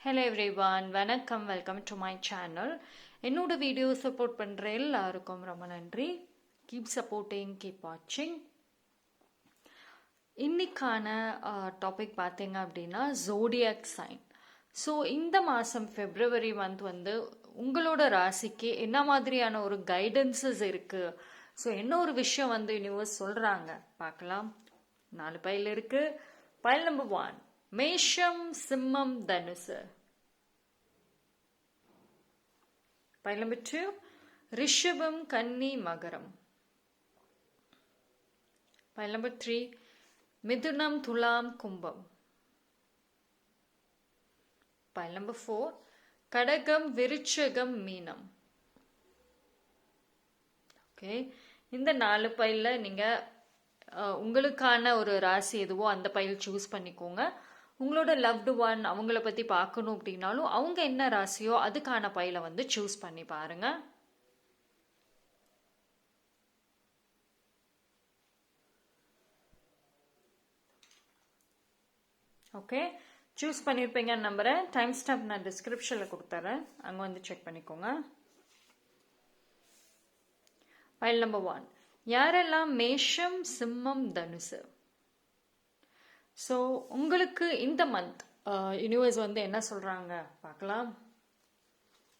Hello everyone, வணக்கம். Welcome to my channel. என்னோட video support பண்ணுற எல்லாருக்கும் ரொம்ப நன்றி. கீப் சப்போர்ட்டிங், கீப் வாட்சிங். இன்னைக்கான டாபிக் பார்த்தீங்க அப்படின்னா ஜோடியாக் சைன். ஸோ இந்த மாதம் ஃபெப்ரவரி மந்த் வந்து உங்களோட ராசிக்கு என்ன மாதிரியான ஒரு கைடன்சஸ் இருக்குது, ஸோ என்ன ஒரு விஷயம் வந்து யூனிவர்ஸ் சொல்கிறாங்க பார்க்கலாம். 4 பைல் இருக்குது. பைல் நம்பர் 1 மேஷம், சிம்மம், தனுசு. பைல் நம்பர் 2 ரிஷபம், கன்னி, மகரம். பைல் நம்பர் 3 மிதுனம், துலாம், கும்பம். பைல் நம்பர் 4 கடகம், விருச்சகம், மீனம். ஓகே, இந்த 4 பைல்ல நீங்க உங்களுக்கான ஒரு ராசி எதுவோ அந்த பைல் சூஸ் பண்ணிக்கோங்க. உங்களோட லவ்டு ஒன் அவங்கள பற்றி பார்க்கணும் அப்படின்னாலும் அவங்க என்ன ராசியோ அதுக்கான பையில வந்து சூஸ் பண்ணி பாருங்க. ஓகே, சூஸ் பண்ணியிருப்பீங்க நம்புறேன். டைம் ஸ்டாம்ப் நான் டிஸ்கிரிப்ஷனில் கொடுத்துறேன், அங்கே வந்து செக் பண்ணிக்கோங்க. பைல் நம்பர் 1 யாரெல்லாம் மேஷம், சிம்மம், தனுசு. ஸோ உங்களுக்கு இந்த மந்த் யூனிவர்ஸ் வந்து என்ன சொல்கிறாங்க பார்க்கலாம்.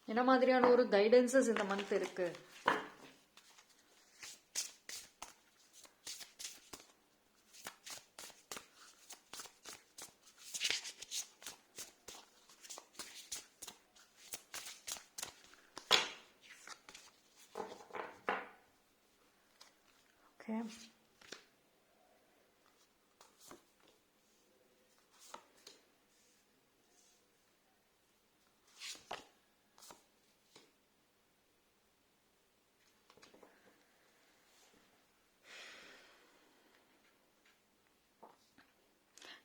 என்ன மாதிரியான ஒரு கைடன்சஸ் இந்த மந்த் இருக்கு. Okay,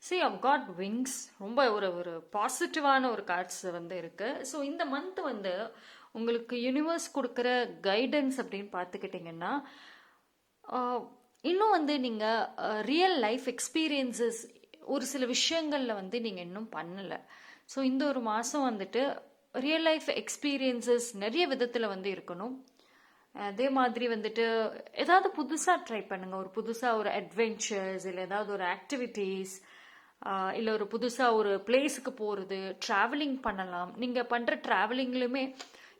See, I've got wings. ரொம்ப ஒரு பாசிட்டிவான ஒரு கார்ட்ஸ் வந்து இருக்கு. ஸோ இந்த மந்த் வந்து உங்களுக்கு யூனிவர்ஸ் கொடுக்குற கைடன்ஸ் அப்படின்னு பார்த்துக்கிட்டிங்கன்னா, இன்னும் வந்து நீங்கள் ரியல் லைஃப் எக்ஸ்பீரியன்சஸ் ஒரு சில விஷயங்களில் வந்து நீங்கள் இன்னும் பண்ணலை. ஸோ இந்த ஒரு மாதம் வந்துட்டு ரியல் லைஃப் எக்ஸ்பீரியன்சஸ் நிறைய விதத்தில் வந்து இருக்கணும். அதே மாதிரி வந்துட்டு ஏதாவது புதுசாக ட்ரை பண்ணுங்கள். ஒரு புதுசாக ஒரு அட்வென்ச்சர்ஸ் இல்லை ஏதாவது ஒரு ஆக்டிவிட்டீஸ் இல்லை ஒரு புதுசாக ஒரு பிளேஸுக்கு போகிறது, ட்ராவலிங் பண்ணலாம். நீங்கள் பண்ணுற ட்ராவலிங்லையுமே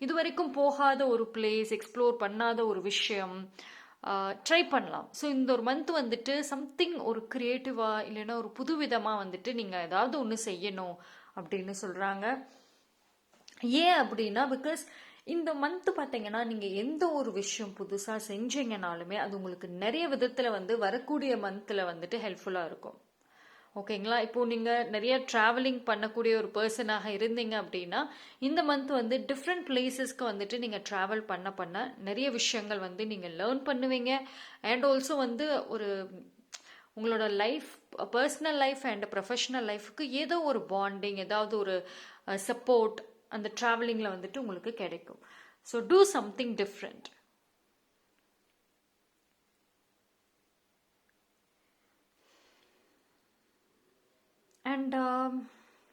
இது வரைக்கும் போகாத ஒரு பிளேஸ், எக்ஸ்ப்ளோர் பண்ணாத ஒரு விஷயம் ட்ரை பண்ணலாம். ஸோ இந்த ஒரு மந்த் வந்துட்டு சம்திங் ஒரு க்ரியேட்டிவாக இல்லைன்னா ஒரு புது விதமாக வந்துட்டு நீங்கள் ஏதாவது ஒன்று செய்யணும் அப்படின்னு சொல்கிறாங்க. ஏன் அப்படின்னா, பிகாஸ் இந்த மந்த் பார்த்தீங்கன்னா நீங்கள் எந்த ஒரு விஷயம் புதுசாக செஞ்சீங்கனாலுமே அது உங்களுக்கு நிறைய விதத்தில் வந்து வரக்கூடிய மந்தில் வந்துட்டு ஹெல்ப்ஃபுல்லாக இருக்கும். ஓகேங்களா, இப்போ நீங்கள் நிறைய ட்ராவலிங் பண்ணக்கூடிய ஒரு பர்சனாக இருந்தீங்க அப்படின்னா இந்த மந்த் வந்து டிஃப்ரெண்ட் பிளேசஸ்க்கு வந்துட்டு நீங்கள் ட்ராவல் பண்ண நிறைய விஷயங்கள் வந்து நீங்கள் லேர்ன் பண்ணுவீங்க. அண்ட் ஆல்சோ வந்து ஒரு உங்களோட life, personal life and professional லைஃபுக்கு ஏதோ ஒரு பாண்டிங், ஏதாவது ஒரு சப்போர்ட் அந்த ட்ராவலிங்கில் வந்துட்டு உங்களுக்கு கிடைக்கும். So do something different. And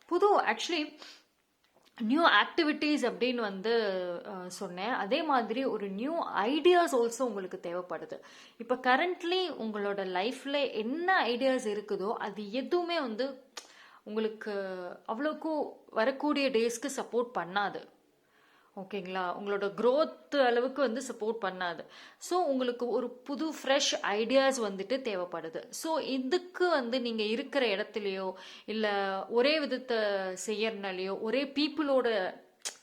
புது ஆக்சுவலி நியூ ஆக்டிவிட்டீஸ் அப்படின்னு வந்து சொன்னேன். அதே மாதிரி ஒரு நியூ ஐடியாஸ் ஆல்சோ உங்களுக்கு தேவைப்படுது. இப்போ கரண்ட்லி உங்களோட லைஃப்பில் என்ன ஐடியாஸ் இருக்குதோ அது எதுவுமே வந்து உங்களுக்கு அவ்வளோக்கும் வரக்கூடிய டேஸ்க்கு சப்போர்ட் பண்ணாது. ஓகேங்களா, உங்களோட க்ரோத் அளவுக்கு வந்து சப்போர்ட் பண்ணாது. ஸோ உங்களுக்கு ஒரு புது ஃப்ரெஷ் ஐடியாஸ் வந்துட்டு தேவைப்படுது. ஸோ இதுக்கு வந்து நீங்கள் இருக்கிற இடத்துலையோ இல்லை ஒரே விதத்தை செய்யறதுனாலையோ ஒரே பீப்புளோட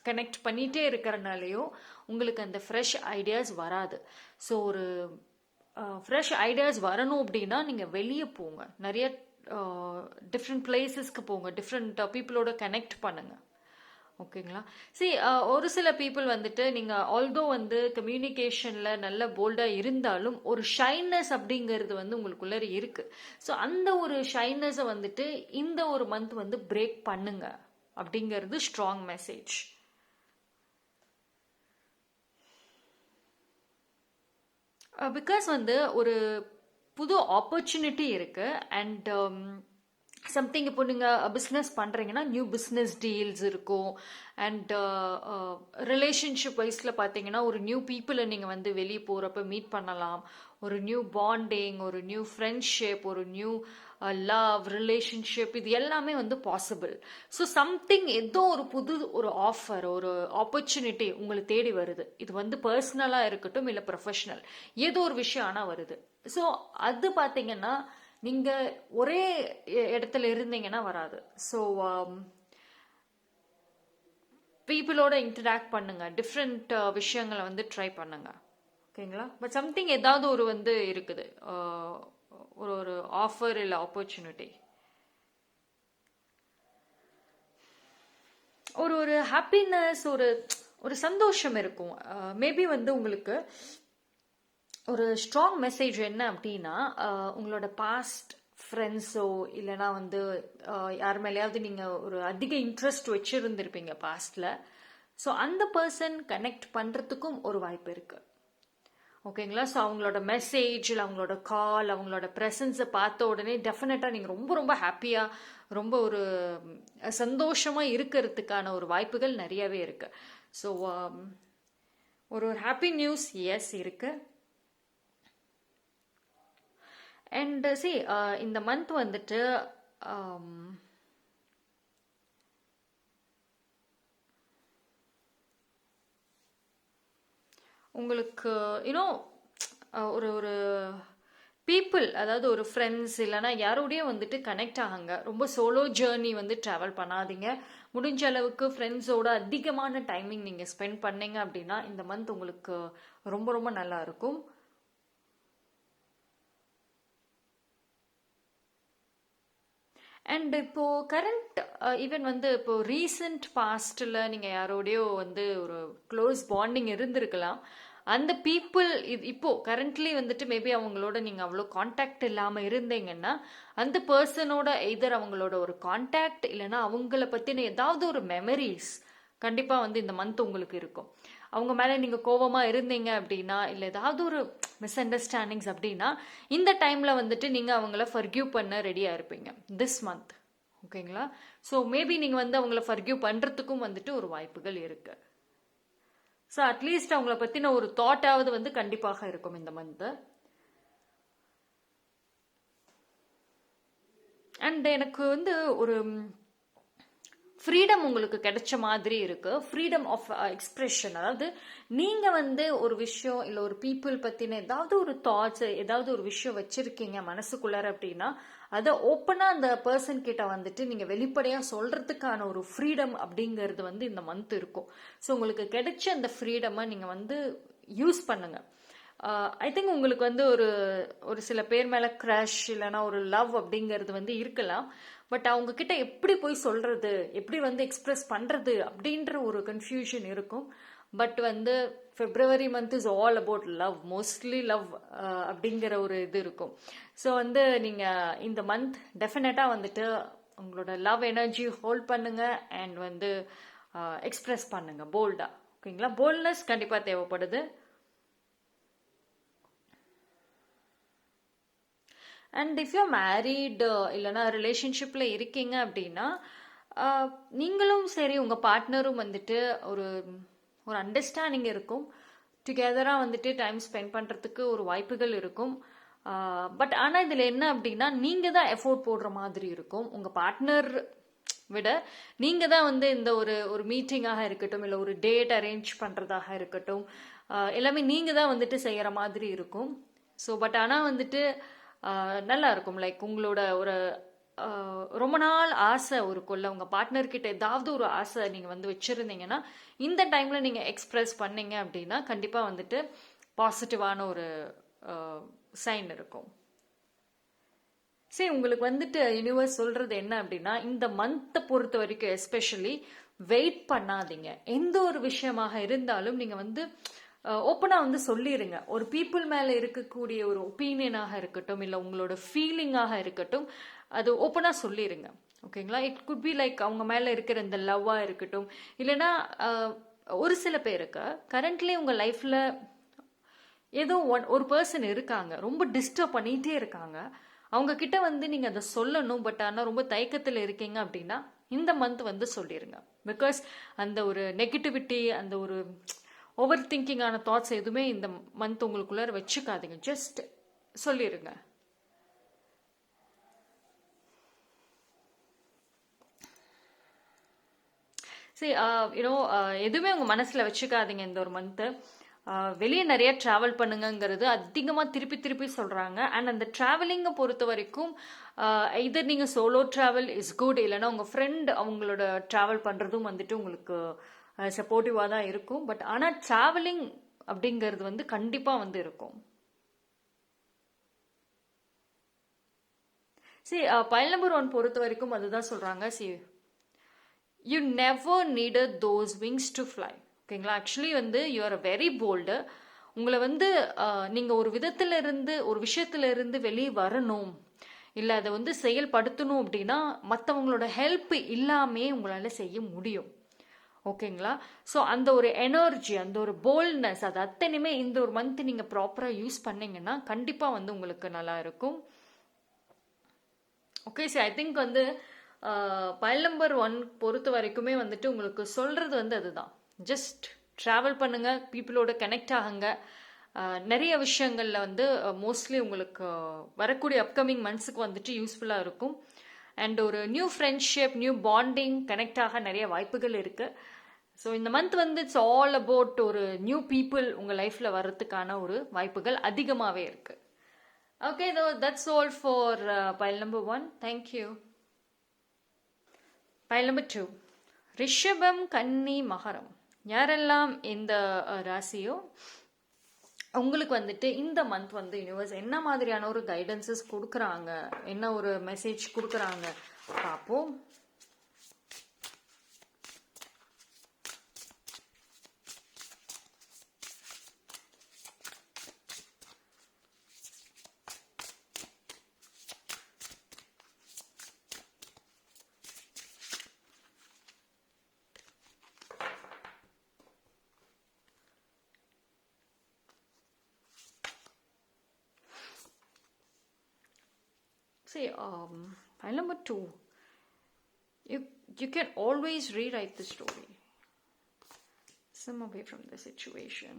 கனெக்ட் பண்ணிகிட்டே இருக்கிறனாலையோ உங்களுக்கு அந்த ஃப்ரெஷ் ஐடியாஸ் வராது. ஸோ ஒரு ஃப்ரெஷ் ஐடியாஸ் வரணும் அப்படின்னா நீங்கள் வெளியே போங்க, நிறைய டிஃப்ரெண்ட் பிளேசஸ்க்கு போங்க, டிஃப்ரெண்ட் பீப்புளோட கனெக்ட் பண்ணுங்கள். ஓகேங்களா, ஒரு சில பீப்புள் வந்துட்டு நீங்கள் ஆல்தோ வந்து கம்யூனிகேஷனில் நல்ல போல்டாக இருந்தாலும் ஒரு ஷைனஸ் அப்படிங்கிறது வந்து உங்களுக்குள்ளே இருக்குது. ஸோ அந்த ஒரு ஷைனஸை வந்துட்டு இந்த ஒரு மந்த் வந்து பிரேக் பண்ணுங்க அப்படிங்கிறது ஸ்ட்ராங் மெசேஜ். பிகாஸ் வந்து ஒரு புது ஆப்பர்ச்சுனிட்டி இருக்குது. அண்ட் சம்திங் இப்போ நீங்கள் பிஸ்னஸ் பண்ணுறீங்கன்னா நியூ பிஸ்னஸ் டீல்ஸ் இருக்கும். அண்ட் ரிலேஷன்ஷிப் வைஸில் பார்த்தீங்கன்னா ஒரு நியூ பீப்புளை நீங்கள் வந்து வெளியே போகிறப்ப மீட் பண்ணலாம். ஒரு நியூ பாண்டிங், ஒரு நியூ ஃப்ரெண்ட்ஷிப், ஒரு நியூ லவ் ரிலேஷன்ஷிப், இது எல்லாமே வந்து பாசிபிள். ஸோ சம்திங் ஏதோ ஒரு புது ஒரு ஆஃபர், ஒரு ஆப்பர்ச்சுனிட்டி உங்களை தேடி வருது. இது வந்து பர்சனலாக இருக்கட்டும் இல்லை ப்ரொஃபஷனல், ஏதோ ஒரு விஷயம் ஆனால் வருது. ஸோ அது பார்த்தீங்கன்னா நீங்க ஒரே இடத்துல இருந்தீங்கன்னா வராது. ஸோ பீப்புளோட இன்டராக்ட் பண்ணுங்க, டிஃப்ரெண்ட் விஷயங்களை வந்து ட்ரை பண்ணுங்க. ஓகேங்களா? பட் சம்திங் ஏதாவது ஒரு வந்து இருக்குது, ஒரு ஒரு ஆஃபர் இல்லை ஆப்பர்ச்சுனிட்டி, ஒரு ஒரு ஹாப்பினஸ், ஒரு ஒரு சந்தோஷம் இருக்கும். மேபி வந்து உங்களுக்கு ஒரு ஸ்ட்ராங் மெசேஜ் என்ன அப்படின்னா, உங்களோட பாஸ்ட் ஃப்ரெண்ட்ஸோ இல்லைனா வந்து யார் மேலேயாவது நீங்கள் ஒரு அதிக இன்ட்ரெஸ்ட் வச்சுருந்துருப்பீங்க பாஸ்டில். ஸோ அந்த பர்சன் கனெக்ட் பண்ணுறதுக்கும் ஒரு வாய்ப்பு இருக்குது. ஓகேங்களா? ஸோ அவங்களோட மெசேஜ் இல்லை அவங்களோட கால், அவங்களோட ப்ரெசன்ஸை பார்த்த உடனே டெஃபினட்டாக நீங்கள் ரொம்ப ரொம்ப ஹாப்பியாக, ரொம்ப ஒரு சந்தோஷமாக இருக்கிறதுக்கான ஒரு வாய்ப்புகள் நிறையவே இருக்குது. ஸோ ஒரு ஹாப்பி நியூஸ் எஸ் இருக்குது. அண்ட் சி இந்த மந்த் வந்துட்டு உங்களுக்கு ஒரு ஒரு பீப்புள், அதாவது ஒரு ஃப்ரெண்ட்ஸ் இல்லைனா யாரோடையும் வந்துட்டு கனெக்ட் ஆகுங்க. ரொம்ப சோலோ ஜேர்னி வந்து ட்ராவல் பண்ணாதீங்க. முடிஞ்ச அளவுக்கு ஃப்ரெண்ட்ஸோட அதிகமான டைமிங் நீங்கள் ஸ்பெண்ட் பண்ணீங்க அப்படின்னா இந்த மந்த் உங்களுக்கு ரொம்ப ரொம்ப நல்லா இருக்கும். அண்ட் இப்போ கரண்ட் ஈவன் வந்து இப்போ ரீசெண்ட் பாஸ்டில் நீங்கள் யாரோடையோ வந்து ஒரு க்ளோஸ் பாண்டிங் இருந்திருக்கலாம். அந்த பீப்புள் இப்போ கரண்ட்லி வந்துட்டு மேபி அவங்களோட நீங்கள் அவ்வளோ கான்டாக்ட் இல்லாமல் இருந்தீங்கன்னா அந்த பர்சனோட எதர் அவங்களோட ஒரு கான்டாக்ட் இல்லைன்னா அவங்கள பற்றின ஏதாவது ஒரு மெமரிஸ் கண்டிப்பாக வந்து இந்த மந்த் உங்களுக்கு இருக்கும். அவங்க மேலே நீங்கள் கோபமாக இருந்தீங்க அப்படின்னா இல்லை ஏதாவது ஒரு மிஸ் அண்டர்ஸ்டாண்டிங்ஸ் அப்படின்னா இந்த டைமில் வந்துட்டு நீங்கள் அவங்கள ஃபர்கியூ பண்ண ரெடியாக இருப்பீங்க திஸ் மந்த். ஓகேங்களா? ஸோ மேபி நீங்கள் வந்து அவங்கள ஃபர்கியூ பண்ணுறதுக்கும் வந்துட்டு ஒரு வாய்ப்புகள் இருக்குது. ஸோ அட்லீஸ்ட் அவங்கள பற்றின ஒரு தாட்டாவது வந்து கண்டிப்பாக இருக்கும் இந்த மந்த்து. அண்ட் எனக்கு வந்து ஒரு ஃப்ரீடம் உங்களுக்கு கிடைச்ச மாதிரி இருக்கு. ஃப்ரீடம் ஆஃப் எக்ஸ்பிரஷன், அதாவது நீங்க வந்து ஒரு விஷயம் இல்லை ஒரு பீப்புள் பத்தின ஏதாவது ஒரு தாட்ஸ், ஏதாவது ஒரு விஷயம் வச்சிருக்கீங்க மனசுக்குள்ளார அப்படின்னா அதை ஓப்பனா அந்த பர்சன் கிட்ட வந்துட்டு நீங்க வெளிப்படையா சொல்றதுக்கான ஒரு ஃப்ரீடம் அப்படிங்கிறது வந்து இந்த மந்த் இருக்கும். ஸோ உங்களுக்கு கிடைச்ச அந்த ஃப்ரீடமை நீங்க வந்து யூஸ் பண்ணுங்க. ஐ திங்க் உங்களுக்கு வந்து ஒரு ஒரு சில பேர் மேல கிரஷ் இல்லைன்னா ஒரு லவ் அப்படிங்கிறது வந்து இருக்கலாம். பட் அவங்க கிட்ட எப்படி போய் சொல்றது, எப்படி வந்து எக்ஸ்பிரஸ் பண்றது அப்படின்ற ஒரு கன்ஃபியூஷன் இருக்கும். பட் வந்து February month is all about love, mostly love அப்படிங்கிற ஒரு இது இருக்கும். ஸோ வந்து நீங்க இந்த மந்த் டெஃபினட்டா வந்துட்டு உங்களோட லவ் எனர்ஜி ஹோல்ட் பண்ணுங்க அண்ட் வந்து எக்ஸ்பிரஸ் பண்ணுங்க போல்டா. ஓகேங்களா? போல்ட்னஸ் கண்டிப்பா தேவைப்படுது. அண்ட் இஃப் யூ மேரீடு இல்லைனா ரிலேஷன்ஷிப்பில் இருக்கீங்க அப்படின்னா நீங்களும் சரி உங்கள் பார்ட்னரும் வந்துட்டு ஒரு ஒரு அண்டர்ஸ்டாண்டிங் இருக்கும். டுகெதராக வந்துட்டு டைம் ஸ்பெண்ட் பண்ணுறதுக்கு ஒரு வாய்ப்புகள் இருக்கும். பட் ஆனால் இதில் என்ன அப்படின்னா நீங்கள் தான் எஃபோர்ட் போடுற மாதிரி இருக்கும். உங்கள் பார்ட்னர் விட நீங்கள் தான் வந்து இந்த ஒரு ஒரு மீட்டிங்காக இருக்கட்டும் இல்லை ஒரு டேட் அரேஞ்ச் பண்ணுறதாக இருக்கட்டும் எல்லாமே நீங்கள் தான் வந்துட்டு செய்கிற மாதிரி இருக்கும். ஸோ பட் ஆனால் வந்துட்டு நல்லா இருக்கும். லைக் உங்களோட ஒரு ரொம்ப நாள் ஆசை ஒரு கொள்ள உங்கள் பார்ட்னர்கிட்ட ஏதாவது ஒரு ஆசை நீங்கள் வந்து வச்சுருந்தீங்கன்னா இந்த டைமில் நீங்கள் எக்ஸ்பிரஸ் பண்ணீங்க அப்படின்னா கண்டிப்பாக வந்துட்டு பாசிட்டிவான ஒரு சைன் இருக்கும். சரி, உங்களுக்கு வந்துட்டு யூனிவர்ஸ் சொல்கிறது என்ன அப்படின்னா இந்த மந்த்தை பொறுத்த வரைக்கும் எஸ்பெஷலி வெயிட் பண்ணாதீங்க. எந்த ஒரு விஷயமாக இருந்தாலும் நீங்கள் வந்து ஓப்பனாக வந்து சொல்லிடுங்க. ஒரு பீப்புள் மேலே இருக்கக்கூடிய ஒரு ஒப்பீனியனாக இருக்கட்டும் இல்லை உங்களோட ஃபீலிங்காக இருக்கட்டும் அது ஓப்பனாக சொல்லிடுங்க. ஓகேங்களா? இட் குட் பி லைக் அவங்க மேலே இருக்கிற இந்த லவ்வாக இருக்கட்டும் இல்லைன்னா ஒரு சில பேருக்கு கரண்ட்லி உங்கள் லைஃப்பில் ஏதோ ஒரு பர்சன் இருக்காங்க ரொம்ப டிஸ்டர்ப் பண்ணிகிட்டே இருக்காங்க. அவங்க கிட்ட வந்து நீங்கள் அதை சொல்லணும். பட் ஆனால் ரொம்ப தயக்கத்தில் இருக்கீங்க அப்படின்னா இந்த மந்த் வந்து சொல்லிடுங்க. பிகாஸ் அந்த ஒரு நெகட்டிவிட்டி, அந்த ஒரு ஓவர் திங்கிங்கான தாட்ஸ் எதுவுமே இந்த மந்த் உங்களுக்குள்ளார வச்சுக்காதீங்க. ஜஸ்ட் சொல்லிடுங்க. சரி, எதுவுமே உங்கள் மனசில் வச்சுக்காதீங்க இந்த ஒரு மந்த்து. வெளியே நிறைய ட்ராவல் பண்ணுங்கங்கிறது அதிகமாக திருப்பி திருப்பி சொல்கிறாங்க. அண்ட் அந்த ட்ராவலிங்கை பொறுத்த வரைக்கும் இதர் நீங்கள் சோலோ ட்ராவல் இஸ் குட், இல்லைன்னா உங்கள் ஃப்ரெண்ட் அவங்களோட ட்ராவல் பண்ணுறதும் வந்துட்டு உங்களுக்கு சப்போர்ட்டிவாக தான் இருக்கும். பட் ஆனால் ட்ராவலிங் அப்படிங்கிறது வந்து கண்டிப்பாக வந்து இருக்கும். சரி, பைல் நம்பர் 1 பொறுத்த வரைக்கும் அதுதான் சொல்கிறாங்க. You never needed those wings to fly. ஓகேங்களா? ஆக்சுவலி வந்து you are a very bolt. உங்களை வந்து நீங்கள் ஒரு ஒரு விஷயத்திலிருந்து வெளியே வரணும், இல்லை அதை வந்து செயல்படுத்தணும் அப்படின்னா மற்றவங்களோட ஹெல்ப் இல்லாமே உங்களால் செய்ய முடியும். ஓகேங்களா? ஸோ அந்த ஒரு எனர்ஜி, அந்த ஒரு போல்ட்னஸ், அது அத்தனையுமே இந்த ஒரு மந்த் நீங்கள் ப்ராப்பராக யூஸ் பண்ணீங்கன்னா கண்டிப்பாக வந்து உங்களுக்கு நல்லா இருக்கும். ஓகே சார், ஐ திங்க் வந்து பைல் நம்பர் 1 பொறுத்த வரைக்குமே வந்துட்டு உங்களுக்கு சொல்கிறது வந்து அதுதான். ஜஸ்ட் ட்ராவல் பண்ணுங்கள், பீப்புளோட கனெக்ட் ஆகுங்க. நிறைய விஷயங்களில் வந்து மோஸ்ட்லி உங்களுக்கு வரக்கூடிய அப்கமிங் மந்த்ஸுக்கு வந்துட்டு யூஸ்ஃபுல்லாக இருக்கும். அண்ட் ஒரு new friendship, new bonding connect ஆக நிறைய வாய்ப்புகள் இருக்குது. ஸோ இந்த மந்த் வந்து இட்ஸ் ஆல் அபவுட் ஒரு நியூ பீப்புள் உங்கள் லைஃப்பில் வர்றதுக்கான ஒரு வாய்ப்புகள் அதிகமாகவே இருக்குது. Okay, that's all for file number 1. Thank you. File number 2, ரிஷபம், கன்னி, மகரம். யாரெல்லாம் இந்த ராசியோ உங்களுக்கு வந்துட்டு இந்த மந்த் வந்து யூனிவர்ஸ் என்ன மாதிரியான ஒரு கைடன்சஸ் கொடுக்குறாங்க, என்ன ஒரு மெசேஜ் கொடுக்குறாங்க பார்ப்போம். See, file number 2. You can always rewrite the story. Swim away from the situation.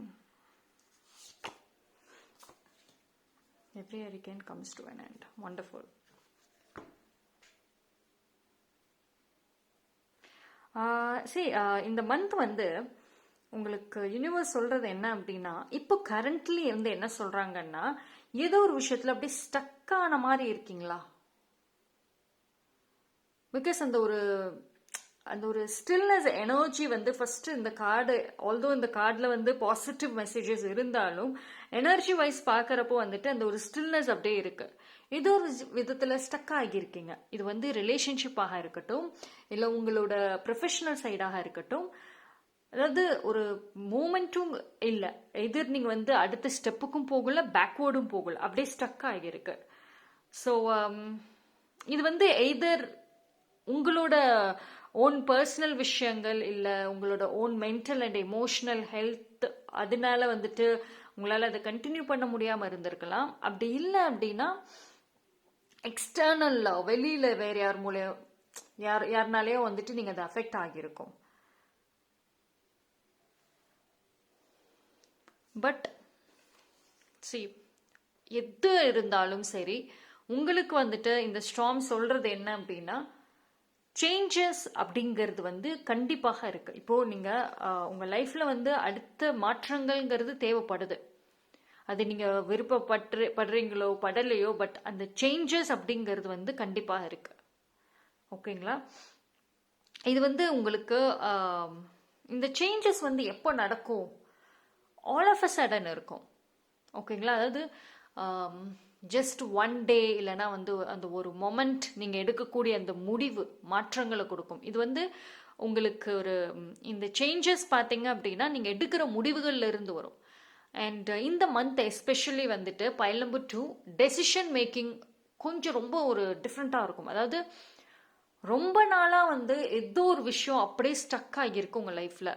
Every hurricane comes to an end. Wonderful. இந்த மந்த் வந்து உங்களுக்கு யூனிவர்ஸ் சொல்றது என்ன அப்படின்னா, இப்போ கரண்ட்லி வந்து என்ன சொல்றாங்கன்னா, ஏதோ ஒரு விஷயத்துல அப்படியே ஸ்டக் ஆன மாதிரி இருக்கீங்களா? பிகாஸ் அந்த ஒரு ஸ்டில்னஸ் எனர்ஜி வந்து ஃபர்ஸ்ட் இந்த கார்டு, ஆல்தோ இந்த கார்டில் வந்து பாசிட்டிவ் மெசேஜஸ் இருந்தாலும் எனர்ஜி வைஸ் பார்க்குறப்போ வந்துட்டு அந்த ஒரு ஸ்டில்னஸ் அப்படியே இருக்கு. ஏதோ ஒரு விதத்தில் ஸ்டக் ஆகியிருக்கீங்க. இது வந்து ரிலேஷன்ஷிப்பாக இருக்கட்டும், இல்லை உங்களோட ப்ரொஃபஷனல் சைடாக இருக்கட்டும், அதாவது ஒரு மூமெண்ட்டும் இல்லை. எதிர் நீங்கள் வந்து அடுத்த ஸ்டெப்புக்கும் போகல, பேக்வேர்டும் போகல, அப்படியே ஸ்டக் ஆகியிருக்கு. ஸோ இது வந்து எய்தர் உங்களோட ஓன் பர்சனல் விஷயங்கள், இல்லை உங்களோட own mental and emotional health, அதனால வந்துட்டு உங்களால் அதை கண்டினியூ பண்ண முடியாமல் இருந்திருக்கலாம். அப்படி இல்லை அப்படின்னா எக்ஸ்டர்னல் வெளியில் வேறு யார் மூலியம் யாருனாலேயோ வந்துட்டு நீங்கள் அதை அஃபெக்ட் ஆகியிருக்கும். பட் எது இருந்தாலும் சரி, உங்களுக்கு வந்துட்டு இந்த ஸ்டார்ம் சொல்றது என்ன அப்படின்னா, சேஞ்சஸ் அப்படிங்கிறது வந்து கண்டிப்பாக இருக்கு. இப்போ நீங்க உங்க லைஃப்ல வந்து அடுத்த மாற்றங்கள்ங்கிறது தேவைப்படுது. அது நீங்க விருப்பப்படுறீங்களோ படலையோ, பட் அந்த சேஞ்சஸ் அப்படிங்கிறது வந்து கண்டிப்பாக இருக்கு. ஓகேங்களா? இது வந்து உங்களுக்கு இந்த சேஞ்சஸ் வந்து எப்போ நடக்கும்? ஆல் ஆஃப் அ சடன் இருக்கும். ஓகேங்களா? அதாவது ஜஸ்ட் ஒன் டே, இல்லைனா வந்து அந்த ஒரு மொமெண்ட் நீங்கள் எடுக்கக்கூடிய அந்த முடிவு மாற்றங்களை கொடுக்கும். இது வந்து உங்களுக்கு ஒரு இந்த சேஞ்சஸ் பார்த்தீங்க அப்படின்னா நீங்கள் எடுக்கிற முடிவுகள்ல இருந்து வரும். அண்ட் இந்த மந்த் எஸ்பெஷலி வந்துட்டு பைல் நம்பர் 2, டெசிஷன் மேக்கிங் கொஞ்சம் ரொம்ப ஒரு டிஃப்ரெண்ட்டாக இருக்கும். அதாவது ரொம்ப நாளாக வந்து ஏதோ ஒரு விஷயம் அப்படியே ஸ்டக் ஆகியிருக்கு உங்கள் லைஃப்பில்.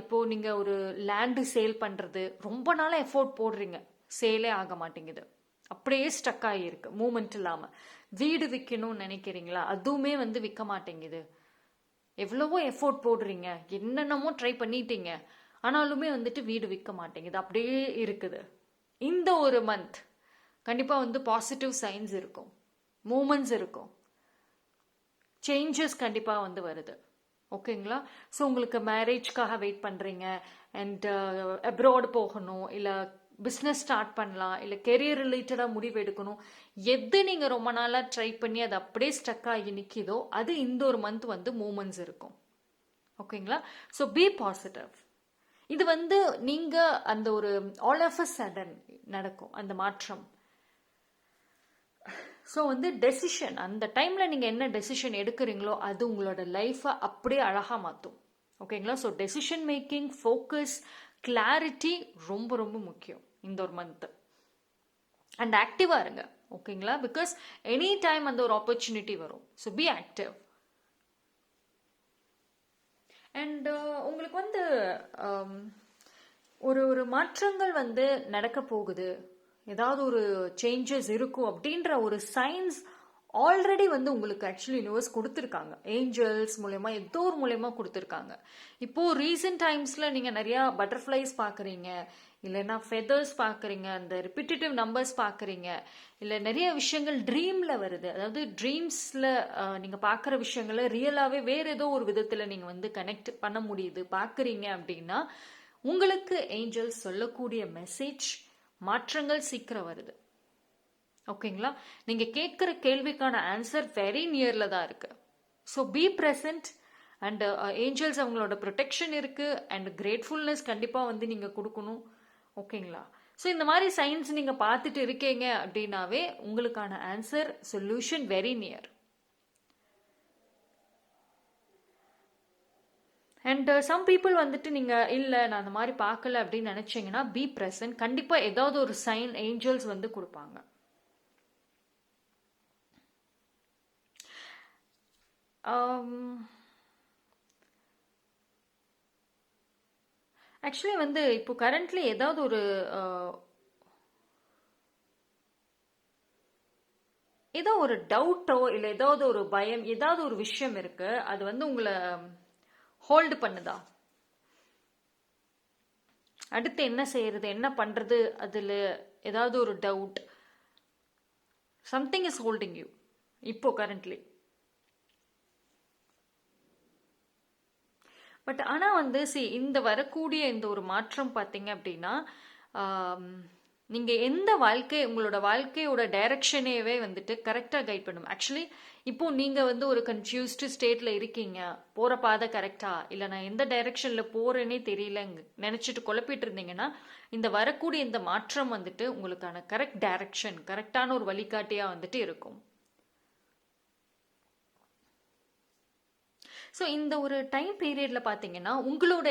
இப்போது நீங்கள் ஒரு லேண்டு சேல் பண்ணுறது ரொம்ப நாளாக எஃபோர்ட் போடுறீங்க, சேலே ஆக மாட்டேங்குது. அப்படியே ஸ்டக் ஆகியிருக்கு, மூமெண்ட் இல்லாமல். வீடு விற்கணும்னு நினைக்கிறீங்களா, அதுவுமே வந்து விற்க மாட்டேங்குது. எவ்வளவோ எஃபோர்ட் போடுறீங்க, என்னென்னமோ ட்ரை பண்ணிட்டீங்க, ஆனாலுமே வந்துட்டு வீடு விற்க மாட்டேங்குது, அப்படியே இருக்குது. இந்த ஒரு மந்த் கண்டிப்பாக வந்து பாசிட்டிவ் சைன்ஸ் இருக்கும், மூமெண்ட்ஸ் இருக்கும், சேஞ்சஸ் கண்டிப்பாக வந்து வருது. ஓகேங்களா? ஸோ உங்களுக்கு மேரேஜ்க்காக வெயிட் பண்ணுறீங்க, அண்ட் அப்ராட் போகணும், இல்லை பிஸ்னஸ் ஸ்டார்ட் பண்ணலாம், இல்லை கெரியர் ரிலேட்டடாக முடிவு எடுக்கணும், எது நீங்கள் ரொம்ப நாளாக ட்ரை பண்ணி அது அப்படியே ஸ்டக் ஆகி நிற்கிதோ அது இந்த ஒரு மந்த் வந்து மூமெண்ட்ஸ் இருக்கும். ஓகேங்களா? So be positive. இது வந்து நீங்கள் அந்த ஒரு ஆல் ஆஃப் அ சடன் நடக்கும் அந்த மாற்றம். ஸோ வந்து டெசிஷன், அந்த டைமில் நீங்கள் என்ன டெசிஷன் எடுக்கிறீங்களோ அது உங்களோட லைஃப்பை அப்படியே அழகாக மாற்றும். ஓகேங்களா? So decision making, focus, clarity ரொம்ப ரொம்ப முக்கியம் இந்த ஒரு மந்த்து. அண்ட் ஆக்டிவாக இருங்க. ஓகேங்களா? பிகாஸ் எனி டைம் அந்த ஒரு ஆப்பர்ச்சுனிட்டி வரும். So be active. அண்ட் உங்களுக்கு வந்து ஒரு மாற்றங்கள் வந்து நடக்க போகுது, ஏதாவது ஒரு சேஞ்சஸ் இருக்கும் அப்படின்ற ஒரு சயின்ஸ் ஆல்ரெடி வந்து உங்களுக்கு ஆக்சுவலி யூனிவர்ஸ் கொடுத்துருக்காங்க. ஏஞ்சல்ஸ் மூலயமா ஏதோ ஒரு மூலயமா கொடுத்துருக்காங்க. இப்போது ரீசெண்ட் டைம்ஸில் நீங்கள் நிறையா பட்டர்ஃப்ளைஸ் பார்க்குறீங்க, இல்லைன்னா ஃபெதர்ஸ் பார்க்குறீங்க, அந்த ரிப்பீட்டேட்டிவ் நம்பர்ஸ் பார்க்குறீங்க, இல்லை நிறைய விஷயங்கள் ட்ரீமில் வருது. அதாவது ட்ரீம்ஸில் நீங்கள் பார்க்குற விஷயங்களை ரியலாகவே வேறு ஏதோ ஒரு விதத்தில் நீங்கள் வந்து கனெக்ட் பண்ண முடியுது, பார்க்குறீங்க அப்படின்னா உங்களுக்கு ஏஞ்சல்ஸ் சொல்லக்கூடிய மெசேஜ் மாற்றங்கள் சீக்கிரம் வருது. ஓகேங்களா? நீங்கள் கேட்குற கேள்விக்கான ஆன்சர் வெரி நியரில் தான் இருக்கு. So be present. And angels அவங்களோட ப்ரொடெக்ஷன் இருக்கு, அண்ட் கிரேட்ஃபுல்னஸ் கண்டிப்பாக வந்து நீங்கள் கொடுக்கணும். ஓகேங்களா? ஸோ இந்த மாதிரி சயின்ஸ் நீங்கள் பார்த்துட்டு இருக்கீங்க அப்படின்னாவே உங்களுக்கான answer solution very near. And some people வந்துட்டு நீங்கள் இல்லை நான் அந்த மாதிரி பார்க்கல அப்படின்னு நினச்சிங்கன்னா பி ப்ரெசன்ட். கண்டிப்பாக ஏதாவது ஒரு சைன் ஏஞ்சல்ஸ் வந்து கொடுப்பாங்க. ஆக்சுவலி வந்து இப்போ கரண்ட்லி ஏதாவது ஏதோ ஒரு டவுட்டோ இல்லை ஏதாவது ஒரு பயம், ஏதாவது ஒரு விஷயம் இருக்கு, அது வந்து உங்களை ஹோல்டு பண்ணுதா? அடுத்து என்ன செய்யறது, என்ன பண்றது, அதில் ஏதாவது ஒரு doubt, something is holding you இப்போ கரண்ட்லி. பட் ஆனால் வந்து இந்த வரக்கூடிய இந்த ஒரு மாற்றம் பார்த்தீங்க அப்படின்னா நீங்கள் எந்த உங்களோட வாழ்க்கையோட டைரக்ஷனேவே வந்துட்டு கரெக்டாக கைட் பண்ணும். ஆக்சுவலி இப்போ நீங்கள் வந்து ஒரு கன்ஃபியூஸ்டு ஸ்டேட்டில் இருக்கீங்க, போகிற பாதை கரெக்டா இல்லை நான் எந்த டைரக்ஷனில் போகிறேன்னே தெரியல நினச்சிட்டு குழப்பிட்டு இருந்தீங்கன்னா இந்த வரக்கூடிய இந்த மாற்றம் வந்துட்டு உங்களுக்கான கரெக்ட் டைரக்ஷன், கரெக்டான ஒரு வழிகாட்டியாக வந்துட்டு இருக்கும். ஸோ இந்த ஒரு டைம் பீரியடில் பார்த்தீங்கன்னா உங்களோட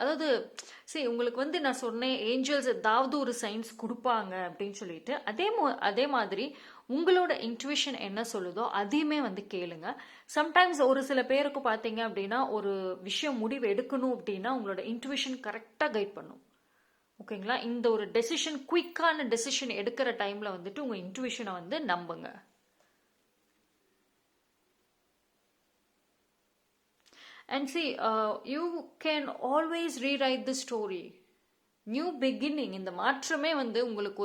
அதாவது உங்களுக்கு வந்து நான் சொன்னேன் ஏஞ்சல்ஸ் ஏதாவது ஒரு சயின்ஸ் கொடுப்பாங்க அப்படின்னு சொல்லிட்டு, அதே மாதிரி உங்களோட இன்ட்யூஷன் என்ன சொல்லுதோ அதையுமே வந்து கேளுங்க. சம்டைம்ஸ் ஒரு சில பேருக்கு பார்த்தீங்க அப்படின்னா ஒரு விஷயம் முடிவு எடுக்கணும் அப்படின்னா உங்களோட இன்ட்யூஷன் கரெக்டாக கைட் பண்ணும். ஓகேங்களா? இந்த ஒரு டெசிஷன், குயிக்கான டெசிஷன் எடுக்கிற டைமில் வந்துட்டு உங்கள் இன்ட்யூஷனை வந்து நம்புங்க. And see, you can always rewrite the story. New beginning, இந்த மாற்றமே வந்து உங்களுக்கு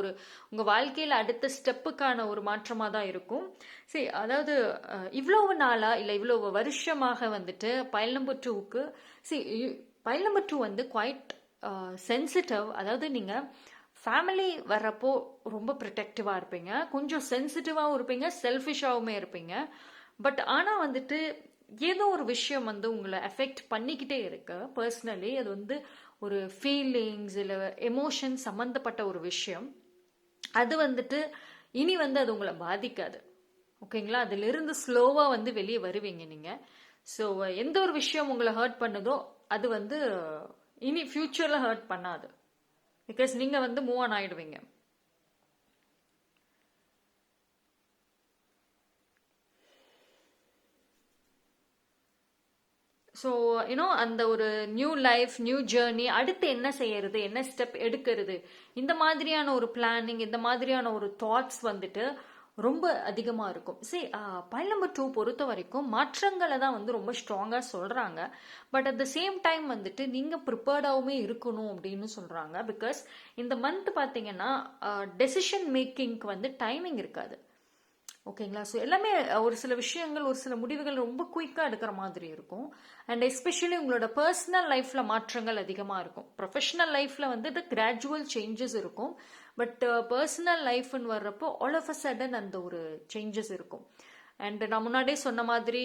உங்கள் வாழ்க்கையில் அடுத்த ஸ்டெப்புக்கான ஒரு மாற்றமாக தான் இருக்கும். அதாவது இவ்வளவு நாளாக இல்லை இவ்வளவு வருஷமாக வந்துட்டு பைல் நம்பர் 2க்கு பைல் நம்பர் 2 வந்து குவைட் சென்சிட்டிவ். அதாவது நீங்கள் ஃபேமிலி வர்றப்போ ரொம்ப ப்ரொடெக்டிவாக இருப்பீங்க, கொஞ்சம் சென்சிட்டிவாகவும் இருப்பீங்க, செல்ஃபிஷாகவுமே இருப்பீங்க. பட் ஆனால் வந்துட்டு ஏதோ ஒரு விஷயம் வந்து உங்களை எஃபெக்ட் பண்ணிக்கிட்டே இருக்கு பர்சனலி. அது வந்து ஒரு ஃபீலிங்ஸ் இல்லை எமோஷன் சம்மந்தப்பட்ட ஒரு விஷயம். அது வந்துட்டு இனி வந்து அது உங்களை பாதிக்காது. ஓகேங்களா? அதிலிருந்து ஸ்லோவாக வந்து வெளியே வருவீங்க நீங்கள். ஸோ எந்த ஒரு விஷயம் உங்களை ஹர்ட் பண்ணுதோ அது வந்து இனி ஃப்யூச்சரில் ஹர்ட் பண்ணாது. பிகாஸ் நீங்கள் வந்து மூவ் ஆன் ஆகிடுவீங்க. ஸோ ஸோ யூனோ அந்த ஒரு நியூ லைஃப், நியூ ஜேர்னி, அடுத்து என்ன செய்யறது, என்ன ஸ்டெப் எடுக்கிறது, இந்த மாதிரியான ஒரு பிளானிங், இந்த மாதிரியான ஒரு தாட்ஸ் வந்துட்டு ரொம்ப அதிகமாக இருக்கும். சரி, பாயிண்ட் நம்பர் 2 பொறுத்த வரைக்கும் மாற்றங்களை தான் வந்து ரொம்ப ஸ்ட்ராங்காக சொல்கிறாங்க. But at the same time வந்துட்டு நீங்கள் ப்ரிப்பேர்டாகவுமே இருக்கணும் அப்படின்னு சொல்கிறாங்க. பிகாஸ் இந்த மந்த் பார்த்தீங்கன்னா டெசிஷன் மேக்கிங்க்கு வந்து டைமிங் இருக்காது. ஓகேங்களா? ஸோ எல்லாமே ஒரு சில விஷயங்கள், ஒரு சில முடிவுகள் ரொம்ப குயிக்காக எடுக்கிற மாதிரி இருக்கும். அண்ட் எஸ்பெஷலி உங்களோட பர்சனல் லைஃப்பில் மாற்றங்கள் அதிகமாக இருக்கும். ப்ரொஃபஷனல் லைஃப்பில் வந்து இது கிராஜுவல் சேஞ்சஸ் இருக்கும். பட் பர்சனல் லைஃப்னு வர்றப்போ ஆல் ஆஃப் அ சடன் அந்த ஒரு சேஞ்சஸ் இருக்கும். அண்ட் நான் முன்னாடியே சொன்ன மாதிரி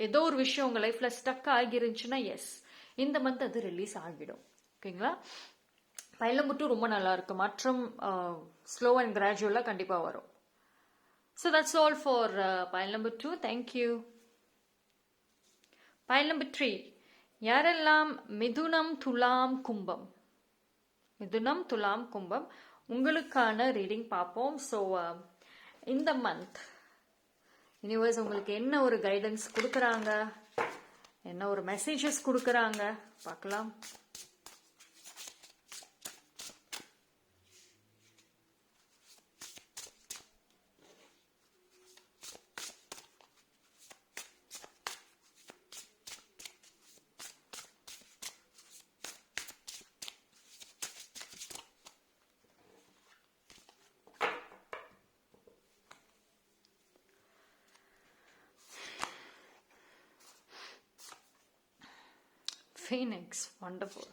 ஏதோ ஒரு விஷயம் உங்கள் லைஃப்பில் ஸ்டக் ஆகிருந்துச்சுன்னா எஸ், இந்த மந்த் அது ரிலீஸ் ஆகிடும். ஓகேங்களா? பையன் மட்டும் ரொம்ப நல்லா இருக்கு. மாற்றம் ஸ்லோ அண்ட் கிராஜுவலாக கண்டிப்பாக வரும். So that's all for pile number 2. Thank you. Pile number 3. யாரெல்லாம் மிதுனம், துலாம், கும்பம், மிதுனம், துலாம், கும்பம் உங்களுக்கான ரீடிங் பார்ப்போம். ஸோ இந்த மந்த் யூனிவர்ஸ் உங்களுக்கு என்ன ஒரு கைடன்ஸ் கொடுக்குறாங்க, என்ன ஒரு மெசேஜஸ் கொடுக்குறாங்க பார்க்கலாம். Phoenix, wonderful.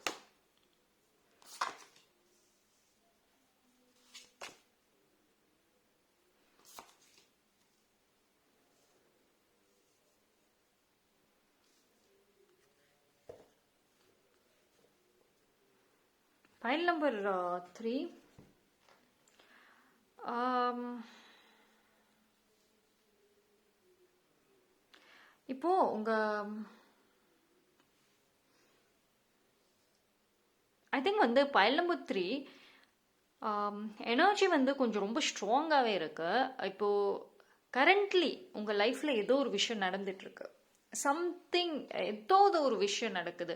Pile number 3. இப்போ உங்க ஐ திங்க் வந்து பைல் நம்பர் 3 எனர்ஜி வந்து கொஞ்சம் ரொம்ப ஸ்ட்ராங்காகவே இருக்கு. இப்போ கரண்ட்லி உங்கள் லைஃப்பில் ஏதோ ஒரு விஷயம் நடந்துட்டுருக்கு. சம்திங், ஏதோ ஒரு விஷயம் நடக்குது.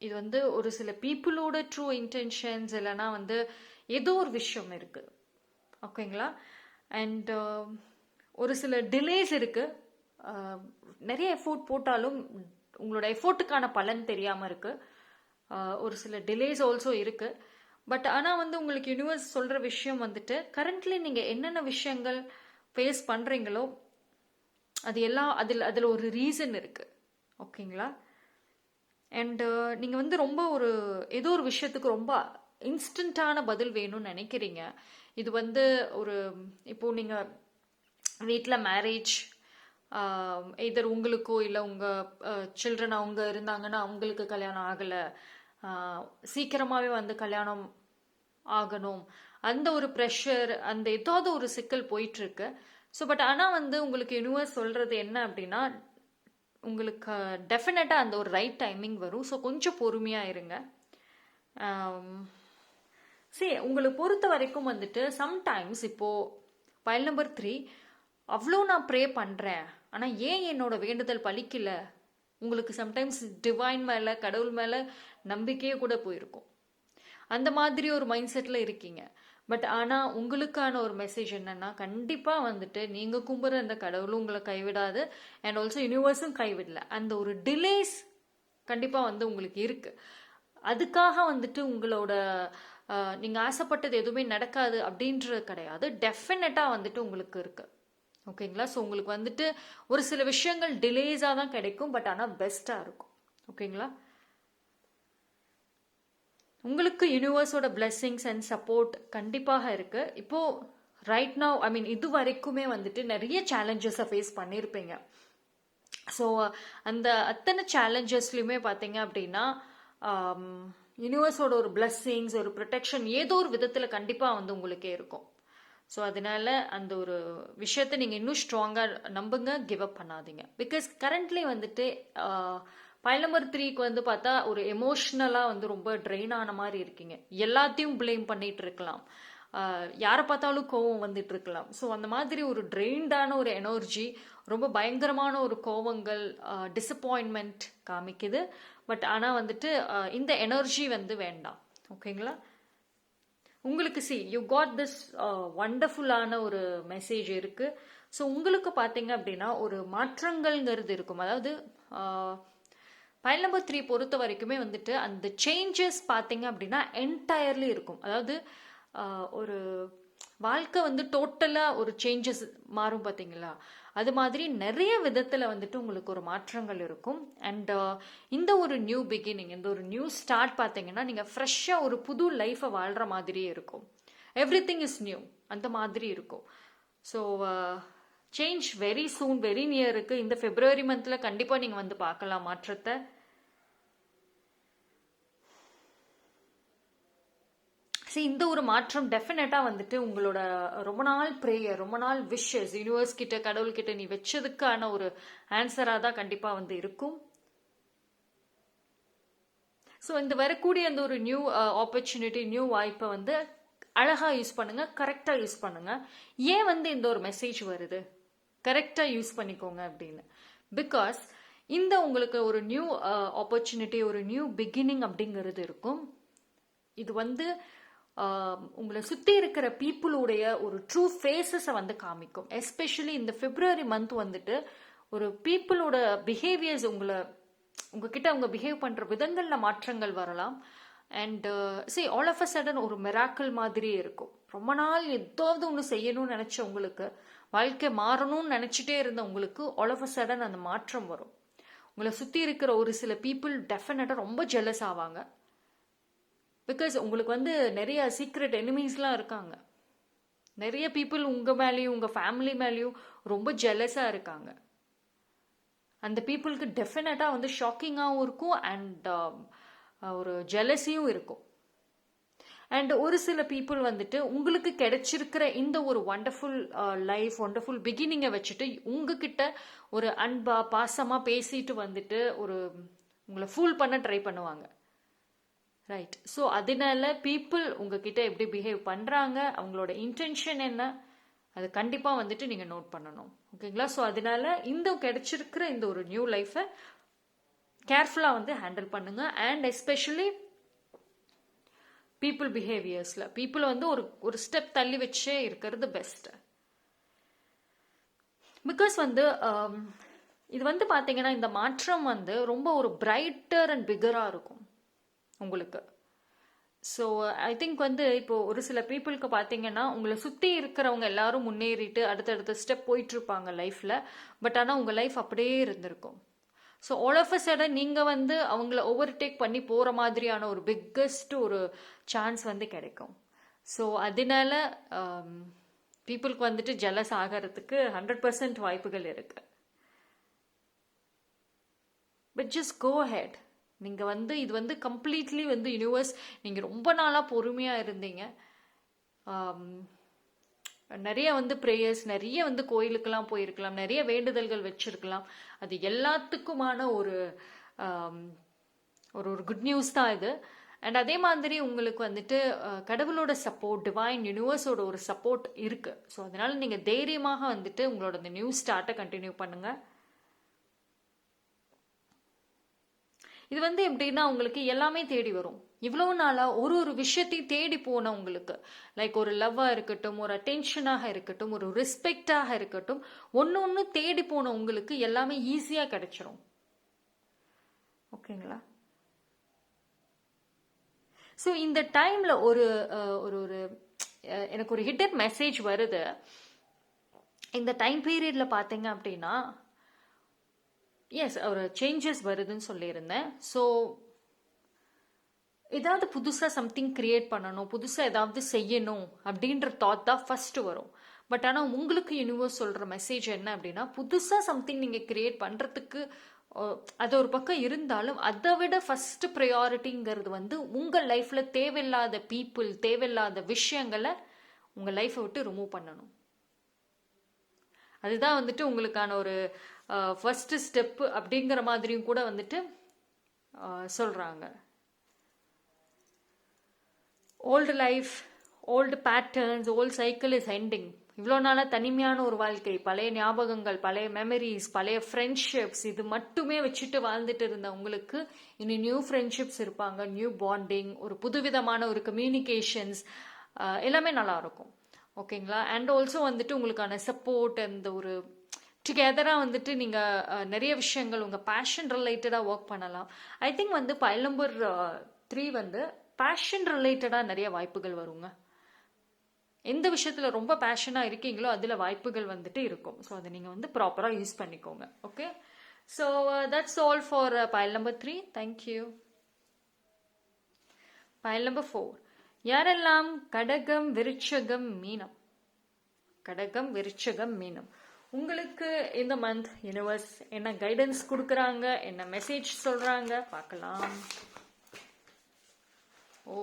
இது வந்து ஒரு சில பீப்புளோட ட்ரூ இன்டென்ஷன்ஸ், இல்லைனா வந்து ஏதோ ஒரு விஷயம் இருக்குது. ஓகேங்களா? அண்ட் ஒரு சில டிலேஸ் இருக்குது. நிறைய எஃபோர்ட் போட்டாலும் உங்களோட எஃபோர்ட்டுக்கான பலன் தெரியாமல் இருக்குது. ஒரு சில டிலேஸ் ஆல்சோ இருக்கு. பட் ஆனால் வந்து உங்களுக்கு யூனிவர்ஸ் சொல்கிற விஷயம் வந்துட்டு கரண்ட்லி நீங்கள் என்னென்ன விஷயங்கள் ஃபேஸ் பண்ணுறீங்களோ அது எல்லாம் அதில் ஒரு ரீசன் இருக்குது. ஓகேங்களா? அண்டு நீங்கள் வந்து ரொம்ப ஏதோ ஒரு விஷயத்துக்கு ரொம்ப இன்ஸ்டண்ட்டான பதில் வேணும்னு நினைக்கிறீங்க. இது வந்து இப்போ நீங்கள் வீட்டில் மேரேஜ், எதர் உங்களுக்கோ இல்லை உங்கள் சில்ட்ரன் அவங்க இருந்தாங்கன்னா அவங்களுக்கு கல்யாணம் ஆகலை, சீக்கிரமாகவே வந்து கல்யாணம் ஆகணும், அந்த ஒரு ப்ரெஷர், அந்த ஏதாவது ஒரு சிக்கல் போயிட்டுருக்கு. ஸோ பட் ஆனால் வந்து உங்களுக்கு யூனிவர்ஸ் சொல்கிறது என்ன அப்படின்னா, உங்களுக்கு டெஃபினட்டாக அந்த ஒரு ரைட் டைமிங் வரும். ஸோ கொஞ்சம் பொறுமையாக இருங்க. சரி, உங்களுக்கு பொறுத்த வரைக்கும் வந்துட்டு சம்டைம்ஸ் இப்போது பைல் நம்பர் 3 அவ்வளோ நான் ப்ரே பண்ணுறேன், ஆனால் ஏன் என்னோட வேண்டுதல் பலிக்கல, உங்களுக்கு சம்டைம்ஸ் டிவைன் மேலே, கடவுள் மேலே நம்பிக்கையே கூட போயிருக்கும். அந்த மாதிரி ஒரு மைண்ட் செட்டில் இருக்கீங்க. பட் ஆனால் உங்களுக்கான ஒரு மெசேஜ் என்னன்னா, கண்டிப்பாக வந்துட்டு நீங்கள் கும்புற அந்த கடவுளும் உங்களை கைவிடாது, அண்ட் ஆல்சோ யூனிவர்ஸும் கைவிடல. அந்த ஒரு டிலேஸ் கண்டிப்பாக வந்து உங்களுக்கு இருக்கு. அதுக்காக வந்துட்டு உங்களோட நீங்கள் ஆசைப்பட்டது எதுவுமே நடக்காது அப்படின்றது கிடையாது. டெஃபினட்டாக வந்துட்டு உங்களுக்கு இருக்கு. ஓகேங்களா? ஸோ உங்களுக்கு வந்துட்டு ஒரு சில விஷயங்கள் டிலேஸாக தான் கிடைக்கும், பட் ஆனால் பெஸ்ட்டாக இருக்கும். ஓகேங்களா? உங்களுக்கு யூனிவர்ஸோட பிளெஸ்ஸிங்ஸ் அண்ட் சப்போர்ட் கண்டிப்பாக இருக்கு. இப்போ ரைட் நவ், ஐ மீன் இது வரைக்குமே வந்துட்டு நிறைய சேலஞ்சஸை ஃபேஸ் பண்ணியிருப்பீங்க. ஸோ அந்த அத்தனை சேலஞ்சஸ்லையுமே பார்த்தீங்க அப்படின்னா யூனிவர்ஸோட ஒரு பிளெஸ்ஸிங்ஸ், ஒரு ப்ரொடெக்ஷன் ஏதோ ஒரு விதத்தில் கண்டிப்பாக வந்து உங்களுக்கே இருக்கும். ஸோ அதனால அந்த ஒரு விஷயத்தை நீங்கள் இன்னும் ஸ்ட்ராங்காக நம்புங்க, கிவ் அப் பண்ணாதீங்க. பிகாஸ் கரண்ட்லி வந்துட்டு பைல் நம்பர் 3க்கு வந்து பார்த்தா ஒரு எமோஷ்னலாக வந்து ரொம்ப ட்ரெயின் ஆன மாதிரி இருக்கீங்க. எல்லாத்தையும் பிளேம் பண்ணிட்டு இருக்கலாம். யாரை பார்த்தாலும் கோவம் வந்துட்டு இருக்கலாம். ஸோ அந்த மாதிரி ஒரு ட்ரெயின்டான ஒரு எனர்ஜி, ரொம்ப பயங்கரமான ஒரு கோவங்கள், டிசப்பாயின்மெண்ட் காமிக்குது. பட் ஆனால் வந்துட்டு இந்த எனர்ஜி வந்து வேண்டாம். ஓகேங்களா? உங்களுக்கு யூ காட் திஸ் வண்டர்ஃபுல்லான ஒரு மெசேஜ் இருக்கு. ஸோ உங்களுக்கு பார்த்தீங்க அப்படின்னா ஒரு மாற்றங்கள்ங்கிறது இருக்கும். அதாவது பைல் நம்பர் 3 பொறுத்த வரைக்குமே வந்துட்டு அந்த சேஞ்சஸ் பார்த்தீங்க அப்படின்னா என்டையர்லி இருக்கும். அதாவது ஒரு வாழ்க்கை வந்து டோட்டலாக ஒரு சேஞ்சஸ் மாறும் பார்த்தீங்களா, அது மாதிரி நிறைய விதத்தில் வந்துட்டு உங்களுக்கு ஒரு மாற்றங்கள் இருக்கும். அண்ட் இந்த ஒரு நியூ பிகினிங், இந்த ஒரு நியூ ஸ்டார்ட் பார்த்தீங்கன்னா நீங்கள் ஃப்ரெஷ்ஷாக ஒரு புது லைஃப்பை வாழ்கிற மாதிரியே இருக்கும். எவ்ரி திங் இஸ் நியூ அந்த மாதிரி இருக்கும். So change very soon, very near இருக்குது. இந்த February மந்தில் கண்டிப்பாக நீங்கள் வந்து பார்க்கலாம் மாற்றத்தை. இந்த ஒரு மாற்றம் டெஃபினட்டா வந்துட்டு உங்களோட ரொம்ப நாள் ப்ரேயர், ரொம்ப நாள் விஷஸ், யூனிவர்ஸ் கிட்ட, கடவுள் கிட்ட நீ வச்சதுக்கான ஒரு ஆன்சரா தான் கண்டிப்பா வந்து இருக்கும். ஸோ இந்த வரக்கூடிய அந்த ஒரு நியூ ஆப்பர்ச்சுனிட்டி, நியூ வாய்ப்பை வந்து அழகா யூஸ் பண்ணுங்க, கரெக்டா யூஸ் பண்ணுங்க. ஏன் வந்து இந்த ஒரு மெசேஜ் வருது, கரெக்டா யூஸ் பண்ணிக்கோங்க அப்படின்னு. பிகாஸ் இந்த உங்களுக்கு ஒரு நியூ ஆப்பர்ச்சுனிட்டி, ஒரு நியூ பிகினிங் அப்படிங்கிறது இருக்கும். இது வந்து உங்களை சுற்றி இருக்கிற பீப்புளுடைய ஒரு ட்ரூ ஃபேஸஸை வந்து காமிக்கும். எஸ்பெஷலி இந்த February மந்த் வந்துட்டு ஒரு பீப்புளோட பிஹேவியர்ஸ் உங்ககிட்ட அவங்க பிஹேவ் பண்ணுற விதங்களில் மாற்றங்கள் வரலாம். And all of a sudden ஒரு மிராக்கிள் மாதிரியே இருக்கும். ரொம்ப நாள் ஏதாவது ஒன்று செய்யணும்னு நினச்ச உங்களுக்கு, வாழ்க்கை மாறணும்னு நினச்சிட்டே இருந்த உங்களுக்கு ஆல் ஆஃப் அ சடன் அந்த மாற்றம் வரும். உங்களை சுற்றி இருக்கிற ஒரு சில பீப்புள் டெஃபினட்டாக ரொம்ப ஜெலஸ் ஆவாங்க. பிகாஸ் உங்களுக்கு வந்து நிறைய சீக்ரெட் எனிமீஸ்லாம் இருக்காங்க. நிறைய பீப்புள் உங்கள் மேலேயும் உங்கள் ஃபேமிலி மேலேயும் ரொம்ப ஜெலஸாக இருக்காங்க. அந்த பீப்புளுக்கு டெஃபினட்டாக வந்து ஷாக்கிங்காகவும் இருக்கும் அண்ட் ஒரு ஜெலஸியும் இருக்கும். அண்ட் ஒரு சில பீப்புள் வந்துட்டு உங்களுக்கு கிடைச்சிருக்கிற இந்த ஒரு வண்டர்ஃபுல் லைஃப், வண்டர்ஃபுல் பிகினிங்கை வச்சுட்டு உங்ககிட்ட ஒரு அன்பா பாசமாக பேசிட்டு வந்துட்டு உங்களை ஃபூல் பண்ண ட்ரை பண்ணுவாங்க. ரைட். ஸோ அதனால பீப்புள் உங்ககிட்ட எப்படி பிஹேவ் பண்ணுறாங்க, அவங்களோட இன்டென்ஷன் என்ன, அது கண்டிப்பாக வந்துட்டு நீங்கள் நோட் பண்ணணும். ஓகேங்களா? ஸோ அதனால இந்த கிடைச்சிருக்கிற இந்த ஒரு நியூ லைஃப்பை கேர்ஃபுல்லாக வந்து ஹேண்டில் பண்ணுங்க. அண்ட் எஸ்பெஷலி பீப்புள் பிஹேவியர்ஸில் பீப்புளை வந்து ஒரு ஸ்டெப் தள்ளி வச்சே இருக்கிறது பெஸ்ட். பிகாஸ் வந்து இது வந்து பார்த்தீங்கன்னா இந்த மாற்றம் வந்து ரொம்ப ஒரு பிரைட்டர் அண்ட் பிகராக இருக்கும் உங்களுக்கு. ஸோ ஐ திங்க் வந்து இப்போ ஒரு சில பீப்புளுக்கு பார்த்தீங்கன்னா உங்களை சுற்றி இருக்கிறவங்க எல்லாரும் முன்னேறிட்டு அடுத்தடுத்த ஸ்டெப் போயிட்டு இருப்பாங்க லைஃப்பில். பட் ஆனால் உங்கள் லைஃப் அப்படியே இருந்திருக்கும். So all of a sudden நீங்கள் வந்து அவங்கள ஓவர்டேக் பண்ணி போகிற மாதிரியான ஒரு பிக்கஸ்ட் ஒரு சான்ஸ் வந்து கிடைக்கும். ஸோ அதனால பீப்புளுக்கு வந்துட்டு ஜெலஸ் ஆகிறதுக்கு 100% வாய்ப்புகள் இருக்கு. But just go ahead. நீங்கள் வந்து இது வந்து கம்ப்ளீட்லி வந்து யூனிவர்ஸ், நீங்கள் ரொம்ப நாளாக பொறுமையாக இருந்தீங்க, நிறைய வந்து ப்ரேயர்ஸ், நிறைய வந்து கோயிலுக்கெல்லாம் போயிருக்கலாம், நிறைய வேண்டுதல்கள் வச்சிருக்கலாம். அது எல்லாத்துக்குமான ஒரு ஒரு குட் நியூஸ் தான் இது. அண்ட் அதே மாதிரி உங்களுக்கு வந்துட்டு கடவுளோட சப்போர்ட், டிவைன் யூனிவர்ஸோட ஒரு சப்போர்ட் இருக்கு. ஸோ அதனால நீங்கள் தைரியமாக வந்துட்டு உங்களோட இந்த நியூ ஸ்டார்ட்டை கண்டினியூ பண்ணுங்க. இது வந்து எப்படின்னா உங்களுக்கு எல்லாமே தேடி வரும். இவ்வளோ நாளாக ஒரு விஷயத்தையும் தேடி போன உங்களுக்கு, லைக் ஒரு லவ்வாக இருக்கட்டும், ஒரு அட்டென்ஷனாக இருக்கட்டும், ஒரு ரெஸ்பெக்டாக இருக்கட்டும், ஒன்று தேடி போன உங்களுக்கு எல்லாமே ஈஸியாக கிடைச்சிரும். ஓகேங்களா? ஸோ இந்த டைமில் ஒரு எனக்கு ஒரு ஹிடன் மெசேஜ் வருது. இந்த டைம் பீரியடில் பார்த்தீங்க அப்படின்னா எஸ் ஒரு சேஞ்சஸ் வருதுன்னு சொல்லியிருந்தேன். ஸோ ஏதாவது புதுசாக சம்திங் கிரியேட் பண்ணணும், புதுசாக ஏதாவது செய்யணும் அப்படின்ற தாட் தான் ஃபர்ஸ்ட் வரும். பட் ஆனால் உங்களுக்கு யூனிவர்ஸ் சொல்கிற மெசேஜ் என்ன அப்படின்னா, புதுசாக சம்திங் நீங்கள் கிரியேட் பண்ணுறதுக்கு அது ஒரு பக்கம் இருந்தாலும் அதை விட ஃபர்ஸ்ட் ப்ரையாரிட்டிங்கிறது வந்து உங்கள் லைஃப்பில் தேவையில்லாத பீப்புள், தேவையில்லாத விஷயங்களை உங்கள் லைஃப்பை விட்டு ரிமூவ் பண்ணணும். அதுதான் வந்துட்டு உங்களுக்கான ஒரு ஃபர்ஸ்ட் ஸ்டெப்பு அப்படிங்கிற மாதிரியும் கூட வந்துட்டு சொல்கிறாங்க. Old life, old patterns, old cycle is ending. இவ்வளோ நாளாக தனிமையான ஒரு வாழ்க்கை, பழைய ஞாபகங்கள், பழைய மெமரிஸ், பழைய ஃப்ரெண்ட்ஷிப்ஸ், இது மட்டுமே வச்சுட்டு வாழ்ந்துட்டு இருந்த உங்களுக்கு இனி நியூ ஃப்ரெண்ட்ஷிப்ஸ் இருப்பாங்க, நியூ பாண்டிங், ஒரு புதுவிதமான ஒரு கம்யூனிகேஷன்ஸ், எல்லாமே நல்லா இருக்கும். ஓகேங்களா? அண்ட் ஆல்சோ வந்துட்டு உங்களுக்கான சப்போர்ட், அந்த ஒரு டுகெதராக வந்துட்டு நீங்கள் நிறைய விஷயங்கள் உங்கள் பேஷன் ரிலேட்டடாக ஒர்க் பண்ணலாம். ஐ திங்க் வந்து பைல் நம்பர் 3 வந்து பேஷன் ரிலேட்டடாக நிறைய வாய்ப்புகள் வருங்க. எந்த விஷயத்தில் ரொம்ப பேஷனாக இருக்கீங்களோ அதில் வாய்ப்புகள் வந்துட்டு இருக்கும். ஸோ அதை நீங்கள் வந்து ப்ராப்பராக யூஸ் பண்ணிக்கோங்க. Okay, so that's all for file number 3. Thank you. File number 4. யாரெல்லாம் கடகம், விருச்சகம், மீனம். கடகம், விருச்சகம், மீனம். உங்களுக்கு இந்த மந்த் யூனிவர்ஸ் என்ன கைடன்ஸ் கொடுக்குறாங்க, என்ன மெசேஜ் சொல்கிறாங்க பார்க்கலாம். ஓ,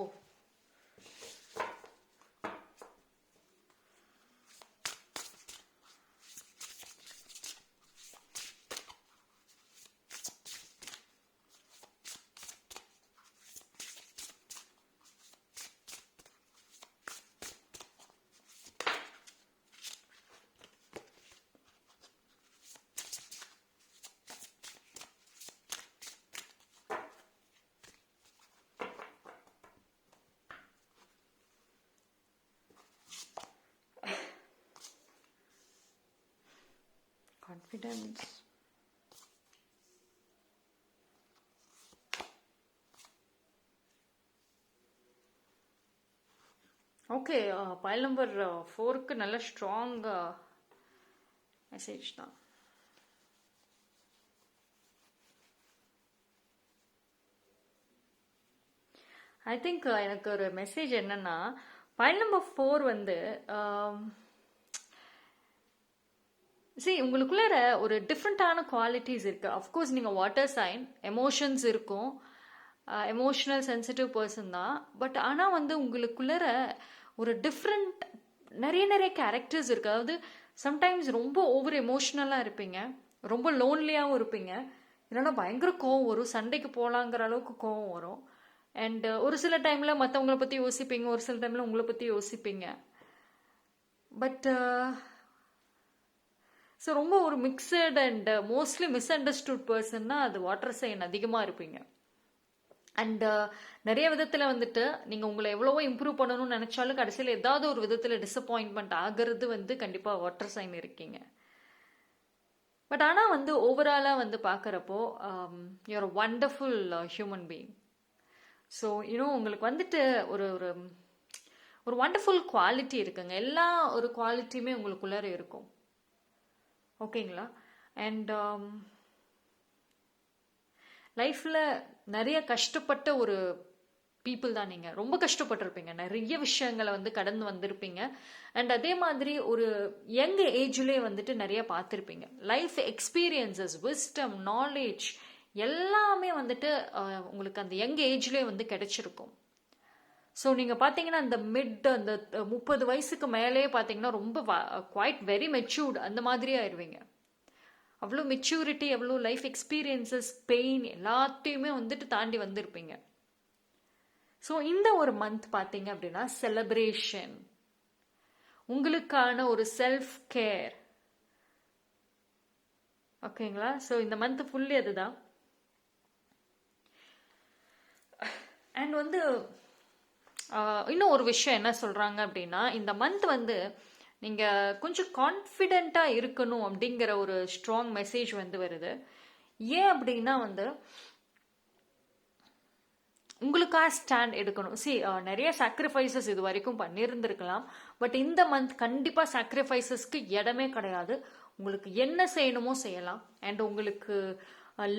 confidence. ஓகே, பைல் நம்பர் 4க்கு நல்ல ஸ்ட்ராங் மெசேஜ் தான். ஐ திங்க் எனக்கு ஒரு மெசேஜ் என்னன்னா, பைல் நம்பர் 4 வந்து உங்களுக்குள்ள ஒரு டிஃப்ரெண்டான குவாலிட்டிஸ் இருக்கு. அஃப்கோர்ஸ் நீங்கள் வாட்டர் சைன், எமோஷன்ஸ் இருக்கும், எமோஷனல் சென்சிட்டிவ் பர்சன் தான். பட் ஆனால் வந்து உங்களுக்குள்ள ஒரு டிஃப்ரெண்ட் நிறைய கேரக்டர்ஸ் இருக்கு. அதாவது சம்டைம்ஸ் ரொம்ப ஓவர் எமோஷ்னலாக இருப்பீங்க, ரொம்ப லோன்லியாகவும் இருப்பீங்க, இல்லைன்னா பயங்கர கோவம் வரும், சண்டைக்கு போகலாங்கிற அளவுக்கு கோவம் வரும். அண்ட் ஒரு சில டைமில் மற்றவங்களை பற்றி யோசிப்பீங்க, ஒரு சில டைமில் உங்களை பற்றி யோசிப்பீங்க. பட் ஸோ ரொம்ப ஒரு mixed and mostly misunderstood பர்சன்னா அது வாட்டர் சைன் அதிகமாக இருப்பீங்க. அண்ட் நிறைய விதத்தில் வந்துட்டு நீங்கள் உங்களை எவ்வளவோ இம்ப்ரூவ் பண்ணணும்னு நினச்சாலும் கடைசியில் ஏதாவது ஒரு விதத்தில் டிசப்பாயின்மெண்ட் ஆகிறது வந்து கண்டிப்பாக வாட்டர் சைன் இருக்கீங்க. பட் ஆனால் வந்து ஓவராலாக வந்து பார்க்குறப்போ you're wonderful human being. So இன்னும் உங்களுக்கு வந்துட்டு ஒரு ஒரு ஒரு வண்டர்ஃபுல் குவாலிட்டி இருக்குங்க. எல்லா ஒரு குவாலிட்டியுமே உங்களுக்குள்ளார இருக்கும். ஓகேங்களா? அண்ட் லைஃப்பில் நிறைய கஷ்டப்பட்ட ஒரு பீப்புள் தான் நீங்கள். ரொம்ப கஷ்டப்பட்டிருப்பீங்க, நிறைய விஷயங்களை வந்து கடந்து வந்திருப்பீங்க. அண்ட் அதே மாதிரி ஒரு யங் ஏஜ்லேயே வந்துட்டு நிறைய பார்த்துருப்பீங்க. லைஃப் எக்ஸ்பீரியன்சஸ், விஸ்டம், நாலேஜ் எல்லாமே வந்துட்டு உங்களுக்கு அந்த யங் ஏஜ்லேயே வந்து கிடைச்சிருக்கும். ஸோ நீங்கள் பார்த்தீங்கன்னா அந்த அந்த 30 வயசுக்கு மேலேயே பார்த்தீங்கன்னா ரொம்ப குவைட் வெரி மெச்சூர்டு அந்த மாதிரியே ஆயிடுவீங்க. அவ்வளோ மெச்சூரிட்டி, எவ்வளோ லைஃப் எக்ஸ்பீரியன்சஸ், பெயின் எல்லாத்தையுமே வந்துட்டு தாண்டி வந்திருப்பீங்க. ஸோ இந்த ஒரு மந்த் பார்த்தீங்க அப்படின்னா செலிப்ரேஷன், உங்களுக்கான ஒரு செல்ஃப் கேர். ஓகேங்களா? ஸோ இந்த மந்த் ஃபுல்லி அதுதான். அண்ட் வந்து இன்னும் ஒரு விஷயம் என்ன சொல்கிறாங்க அப்படின்னா, இந்த மந்த் வந்து நீங்கள் கொஞ்சம் கான்ஃபிடெண்ட்டாக இருக்கணும் அப்படிங்கிற ஒரு ஸ்ட்ராங் மெசேஜ் வந்து வருது. ஏன் அப்படின்னா வந்து உங்களுக்காக ஸ்டாண்ட் எடுக்கணும். நிறைய சாக்ரிஃபைசஸ் இது வரைக்கும் பண்ணியிருந்திருக்கலாம். பட் இந்த மந்த் கண்டிப்பாக சாக்ரிஃபைசஸ்க்கு இடமே கிடையாது. உங்களுக்கு என்ன செய்யணுமோ செய்யலாம். அண்ட் உங்களுக்கு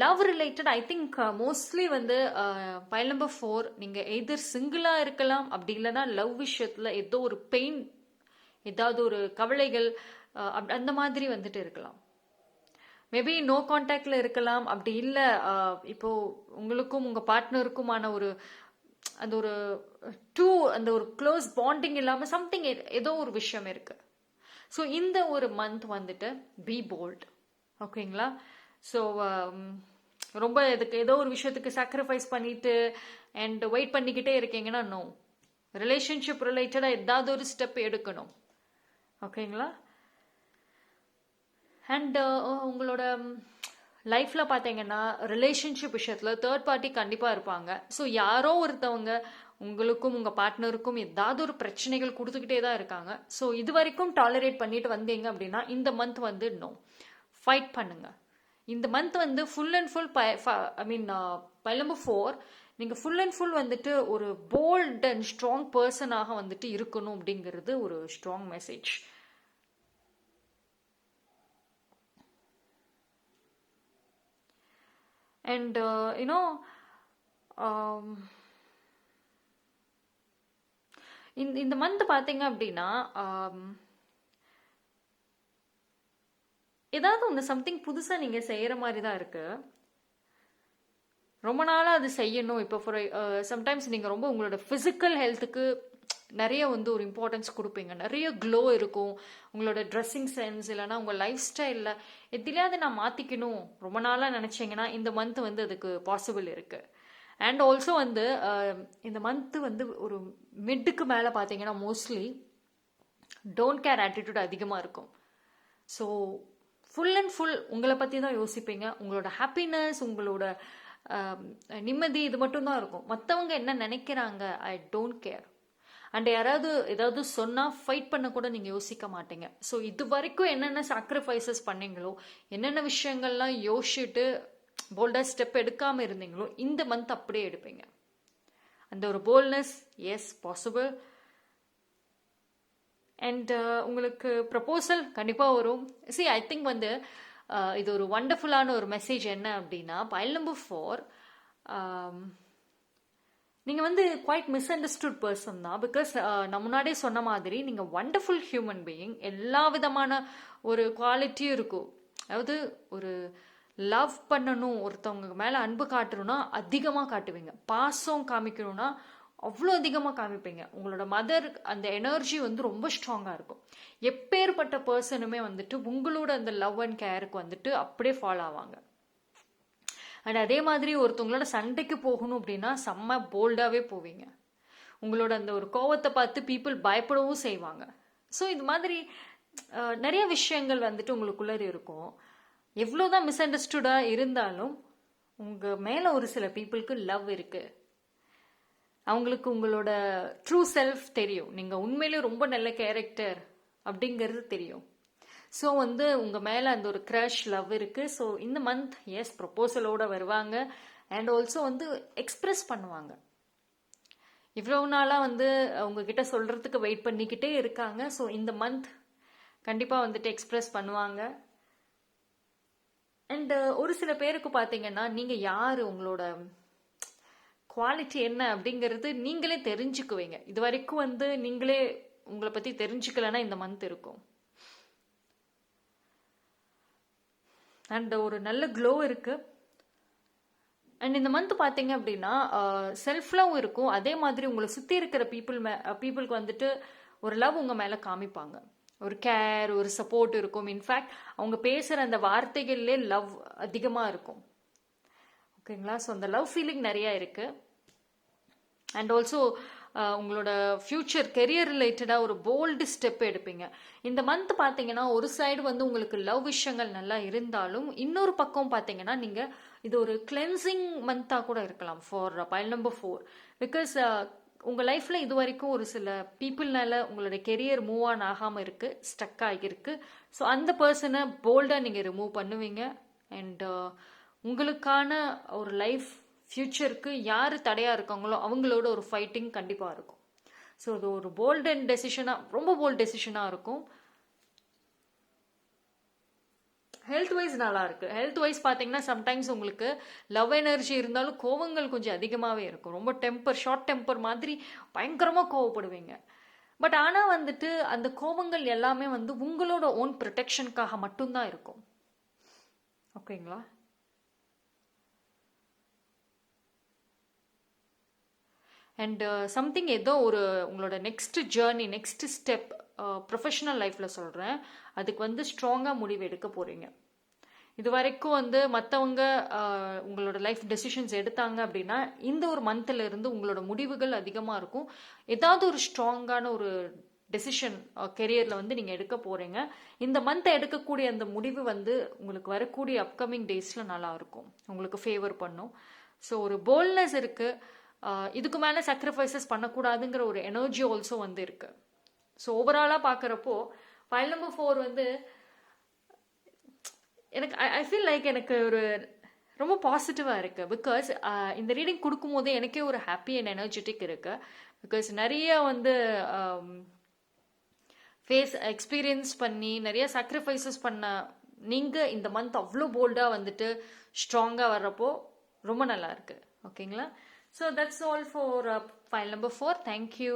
love related I think mostly வந்து பைல் நம்பர் 4 நீங்கள் எதர் சிங்கிளாக இருக்கலாம், அப்படி இல்லைன்னா லவ் விஷயத்தில் ஏதோ ஒரு பெயின், ஏதாவது ஒரு கவலைகள் அந்த மாதிரி வந்துட்டு இருக்கலாம். மேபி நோ கான்டாக்டில் இருக்கலாம். அப்படி இல்லை இப்போ உங்களுக்கும் உங்கள் பார்ட்னருக்குமான ஒரு அந்த ஒரு அந்த ஒரு க்ளோஸ் பாண்டிங் இல்லாமல் சம்திங் ஏதோ ஒரு விஷயம் இருக்கு. ஸோ இந்த ஒரு மந்த் வந்துட்டு பி போல்ட். ஓகேங்களா? ஸோ ரொம்ப இதுக்கு ஏதோ ஒரு விஷயத்துக்கு சாக்ரிஃபைஸ் பண்ணிட்டு அண்ட் வெயிட் பண்ணிக்கிட்டே இருக்கீங்கன்னா நோ, ரிலேஷன்ஷிப் ரிலேட்டடாக ஏதாவது ஒரு ஸ்டெப் எடுக்கணும். ஓகேங்களா? அண்ட் உங்களோட லைஃப்பில் பார்த்தீங்கன்னா ரிலேஷன்ஷிப் விஷயத்தில் தேர்ட் பார்ட்டி கண்டிப்பாக இருப்பாங்க. ஸோ யாரோ ஒருத்தவங்க உங்களுக்கும் உங்கள் பார்ட்னருக்கும் ஏதாவது ஒரு பிரச்சனைகள் கொடுத்துக்கிட்டே தான் இருக்காங்க. ஸோ இது வரைக்கும் டாலரேட் பண்ணிட்டு வந்தீங்க அப்படின்னா இந்த மந்த் வந்து இன்னும் ஃபைட் பண்ணுங்க. இந்த மந்த் வந்து full and full file number 4 நீங்கள் ஃபுல் அண்ட் ஃபுல் வந்துட்டு ஒரு போல்ட் அண்ட் ஸ்ட்ராங் பர்சனாக வந்துட்டு இருக்கணும் அப்படிங்கிறது ஒரு ஸ்ட்ராங் மெசேஜ். அண்ட் இந்த மந்த் பார்த்தீங்க அப்படின்னா ஏதாவது ஒன்று சம்திங் புதுசாக நீங்கள் செய்கிற மாதிரி தான் இருக்குது. ரொம்ப நாளாக அது செய்யணும். இப்போ ஃபார் சம்டைம்ஸ் நீங்கள் ரொம்ப உங்களோட ஃபிசிக்கல் ஹெல்த்துக்கு நிறைய வந்து ஒரு இம்பார்ட்டன்ஸ் கொடுப்பீங்க. நிறைய க்ளோ இருக்கும் உங்களோட ட்ரெஸ்ஸிங் சென்ஸ், இல்லைனா உங்கள் லைஃப் ஸ்டைலில் எதிலையாவது நான் மாற்றிக்கணும் ரொம்ப நாளாக நினச்சிங்கன்னா இந்த மந்த் வந்து அதுக்கு பாசிபிள் இருக்குது. அண்ட் ஆல்சோ வந்து இந்த மந்த்து வந்து ஒரு மிட்டுக்கு மேலே பார்த்தீங்கன்னா மோஸ்ட்லி டோன்ட் கேர் ஆட்டிடியூட் அதிகமாக இருக்கும். ஸோ ஃபுல் அண்ட் ஃபுல் உங்களை பற்றி தான் யோசிப்பீங்க. உங்களோட ஹாப்பினஸ், உங்களோட நிம்மதி, இது மட்டும்தான் இருக்கும். மற்றவங்க என்ன நினைக்கிறாங்க ஐ டோன்ட் கேர். அண்ட் யாராவது ஏதாவது சொன்னால் ஃபைட் பண்ண கூட நீங்கள் யோசிக்க மாட்டீங்க. ஸோ இது வரைக்கும் என்னென்ன சாக்ரிஃபைசஸ் பண்ணீங்களோ, என்னென்ன விஷயங்கள்லாம் யோசிச்சுட்டு போல்டாக ஸ்டெப் எடுக்காமல் இருந்தீங்களோ இந்த மந்த் அப்படியே எடுப்பீங்க. அந்த ஒரு போல்ட்னஸ் எஸ் பாசிபிள். அண்ட் உங்களுக்கு ப்ரப்போசல் கண்டிப்பாக வரும். ஐ திங்க் வந்து இது ஒரு வண்டர்ஃபுல்லான ஒரு மெசேஜ் என்ன அப்படின்னா, பைல் நம்பர் 4 நீங்கள் வந்து குவைட் மிஸ் அண்டர்ஸ்டுட் பர்சன் தான். பிகாஸ் நான் முன்னாடியே சொன்ன மாதிரி நீங்கள் வண்டர்ஃபுல் ஹியூமன் பீயிங். எல்லா விதமான ஒரு குவாலிட்டியும் இருக்கும். அதாவது ஒரு லவ் பண்ணணும், ஒருத்தவங்க மேலே அன்பு காட்டணும்னா அதிகமாக காட்டுவீங்க. பாசம் காமிக்கணும்னா அவ்வளோ அதிகமாக காமிப்பீங்க. உங்களோட மதர் அந்த எனர்ஜி வந்து ரொம்ப ஸ்ட்ராங்காக இருக்கும். எப்பேற்பட்ட பர்சனுமே வந்துட்டு உங்களோட அந்த லவ் அண்ட் கேருக்கு வந்துட்டு அப்படியே ஃபாலோ ஆவாங்க. அண்ட் அதே மாதிரி ஒருத்தவங்களோட சண்டைக்கு போகணும் அப்படின்னா செம்ம போல்டாகவே போவீங்க. உங்களோட அந்த ஒரு கோவத்தை பார்த்து பீப்புள் பயப்படவும் செய்வாங்க. ஸோ இது மாதிரி நிறைய விஷயங்கள் வந்துட்டு உங்களுக்குள்ளே இருக்கும். எவ்வளோதான் மிஸ் அண்டர்ஸ்டுடாக இருந்தாலும் உங்கள் மேலே ஒரு சில பீப்புளுக்கு லவ் இருக்குது. அவங்களுக்கு உங்களோட ட்ரூ செல்ஃப் தெரியும். நீங்கள் உண்மையிலே ரொம்ப நல்ல கேரக்டர் அப்படிங்கிறது தெரியும். ஸோ வந்து உங்கள் மேலே அந்த ஒரு க்ரஷ் லவ் இருக்குது. ஸோ இந்த மந்த் எஸ் ப்ரொப்போசலோடு வருவாங்க. அண்ட் ஆல்சோ வந்து எக்ஸ்ப்ரெஸ் பண்ணுவாங்க. இவ்வளோ நாளாக வந்து உங்ககிட்ட சொல்கிறதுக்கு வெயிட் பண்ணிக்கிட்டே இருக்காங்க. ஸோ இந்த மந்த் கண்டிப்பாக வந்துட்டு எக்ஸ்ப்ரெஸ் பண்ணுவாங்க. அண்ட் ஒரு சில பேருக்கு பார்த்தீங்கன்னா நீங்கள் யார், உங்களோட குவாலிட்டி என்ன அப்படிங்கிறது நீங்களே தெரிஞ்சுக்குவீங்க. இது வரைக்கும் வந்து நீங்களே உங்களை பற்றி தெரிஞ்சுக்கலன்னா இந்த மந்த் இருக்கும். அண்ட் ஒரு நல்ல க்ளோ இருக்குது. அண்ட் இந்த மந்த் பார்த்தீங்க அப்படின்னா செல்ஃப் லவ் இருக்கும். அதே மாதிரி உங்களை சுற்றி இருக்கிற பீப்புளுக்கு வந்துட்டு ஒரு லவ் உங்கள் மேலே காமிப்பாங்க. ஒரு கேர், ஒரு சப்போர்ட் இருக்கும். இன்ஃபேக்ட் அவங்க பேசுகிற அந்த வார்த்தைகள்லே லவ் அதிகமாக இருக்கும். ஓகேங்களா? ஸோ அந்த லவ் ஃபீலிங் நிறையா இருக்குது. அண்ட் ஆல்சோ உங்களோட ஃப்யூச்சர் கெரியர் ரிலேட்டடாக ஒரு போல்டு ஸ்டெப் எடுப்பீங்க. இந்த மந்த் பார்த்தீங்கன்னா ஒரு சைடு வந்து உங்களுக்கு லவ் விஷயங்கள் நல்லா இருந்தாலும் இன்னொரு பக்கம் பார்த்தீங்கன்னா நீங்கள் இது ஒரு கிளென்சிங் மந்த்தாக கூட இருக்கலாம் ஃபார் பைல் நம்பர் 4. பிகாஸ் உங்கள் லைஃப்பில் இது வரைக்கும் ஒரு சில பீப்புள்னால உங்களோட கெரியர் மூவ் ஆன் ஆகாமல் இருக்குது, ஸ்டக் ஆகியிருக்கு. ஸோ அந்த பர்சனை போல்டாக நீங்கள் ரிமூவ் பண்ணுவீங்க. அண்ட் உங்களுக்கான ஒரு லைஃப் ஃப்யூச்சருக்கு யார் தடையாக இருக்காங்களோ அவங்களோட ஒரு ஃபைட்டிங் கண்டிப்பாக இருக்கும். ஸோ அது ஒரு போல்ட் அண்ட் டெசிஷனாக, ரொம்ப போல்ட் டெசிஷனாக இருக்கும். ஹெல்த் வைஸ் நல்லா இருக்கு. ஹெல்த் வைஸ் பார்த்தீங்கன்னா சம்டைம்ஸ் உங்களுக்கு லவ் எனர்ஜி இருந்தாலும் கோவங்கள் கொஞ்சம் அதிகமாகவே இருக்கும். ரொம்ப ஷார்ட் டெம்பர் மாதிரி பயங்கரமாக கோவப்படுவீங்க. பட் ஆனால் வந்துட்டு அந்த கோபங்கள் எல்லாமே வந்து உங்களோட ஓன் ப்ரொடெக்ஷனுக்காக மட்டும்தான் இருக்கும். ஓகேங்களா? அண்ட் சம்திங் ஏதோ ஒரு உங்களோட next journey, next step professional லைஃப்பில் சொல்கிறேன், அதுக்கு வந்து ஸ்ட்ராங்காக முடிவு எடுக்க போகிறீங்க. இது வரைக்கும் வந்து மற்றவங்க உங்களோட லைஃப் டெசிஷன்ஸ் எடுத்தாங்க அப்படின்னா இந்த ஒரு மந்த்ல இருந்து உங்களோட முடிவுகள் அதிகமாக இருக்கும். ஏதாவது ஒரு ஸ்ட்ராங்கான ஒரு டெசிஷன் கெரியரில் வந்து நீங்கள் எடுக்க போகிறீங்க. இந்த மந்த்தை எடுக்கக்கூடிய அந்த முடிவு வந்து உங்களுக்கு வரக்கூடிய அப்கமிங் டேஸில் நல்லா இருக்கும், உங்களுக்கு ஃபேவர் பண்ணும். ஸோ ஒரு போல்ட்னஸ் இருக்குது, இதுக்கு மேலே சாக்ரிஃபைசஸ் பண்ணக்கூடாதுங்கிற ஒரு எனர்ஜி ஆல்சோ வந்து இருக்குது. ஸோ ஓவராலாக பார்க்குறப்போ ஃபைல் நம்பர் 4 வந்து எனக்கு ஐ ஃபீல் லைக் எனக்கு ஒரு ரொம்ப பாசிட்டிவாக இருக்குது. பிகாஸ் இந்த ரீடிங் கொடுக்கும்போதே எனக்கே ஒரு ஹாப்பி அண்ட் எனர்ஜெட்டிக் இருக்குது. பிகாஸ் நிறைய வந்து எக்ஸ்பீரியன்ஸ் பண்ணி நிறைய சாக்ரிஃபைசஸ் பண்ண நீங்கள் இந்த மந்த் அவ்வளோ போல்டாக வந்துட்டு ஸ்ட்ராங்காக வர்றப்போ ரொம்ப நல்லா இருக்கு. ஓகேங்களா? So that's all for file number 4. Thank you.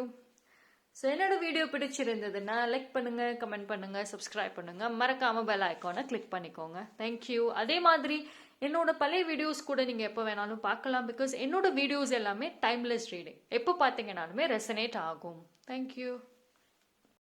So என்னோட வீடியோ பிடிச்சிருந்ததுன்னா லைக் பண்ணுங்க, கமெண்ட் பண்ணுங்க, சப்ஸ்கிரைப் பண்ணுங்க, மறக்காம பெல் ஐக்கானை கிளிக் பண்ணிக்கோங்க. தேங்க்யூ. அதே மாதிரி என்னோட பழைய வீடியோஸ் கூட நீங்க எப்போ வேணாலும் பார்க்கலாம். பிகாஸ் என்னோட வீடியோஸ் எல்லாமே டைம்லெஸ் ரீடிங், எப்போ பார்த்தீங்கன்னாலுமே ரெசனேட் ஆகும். தேங்க்யூ.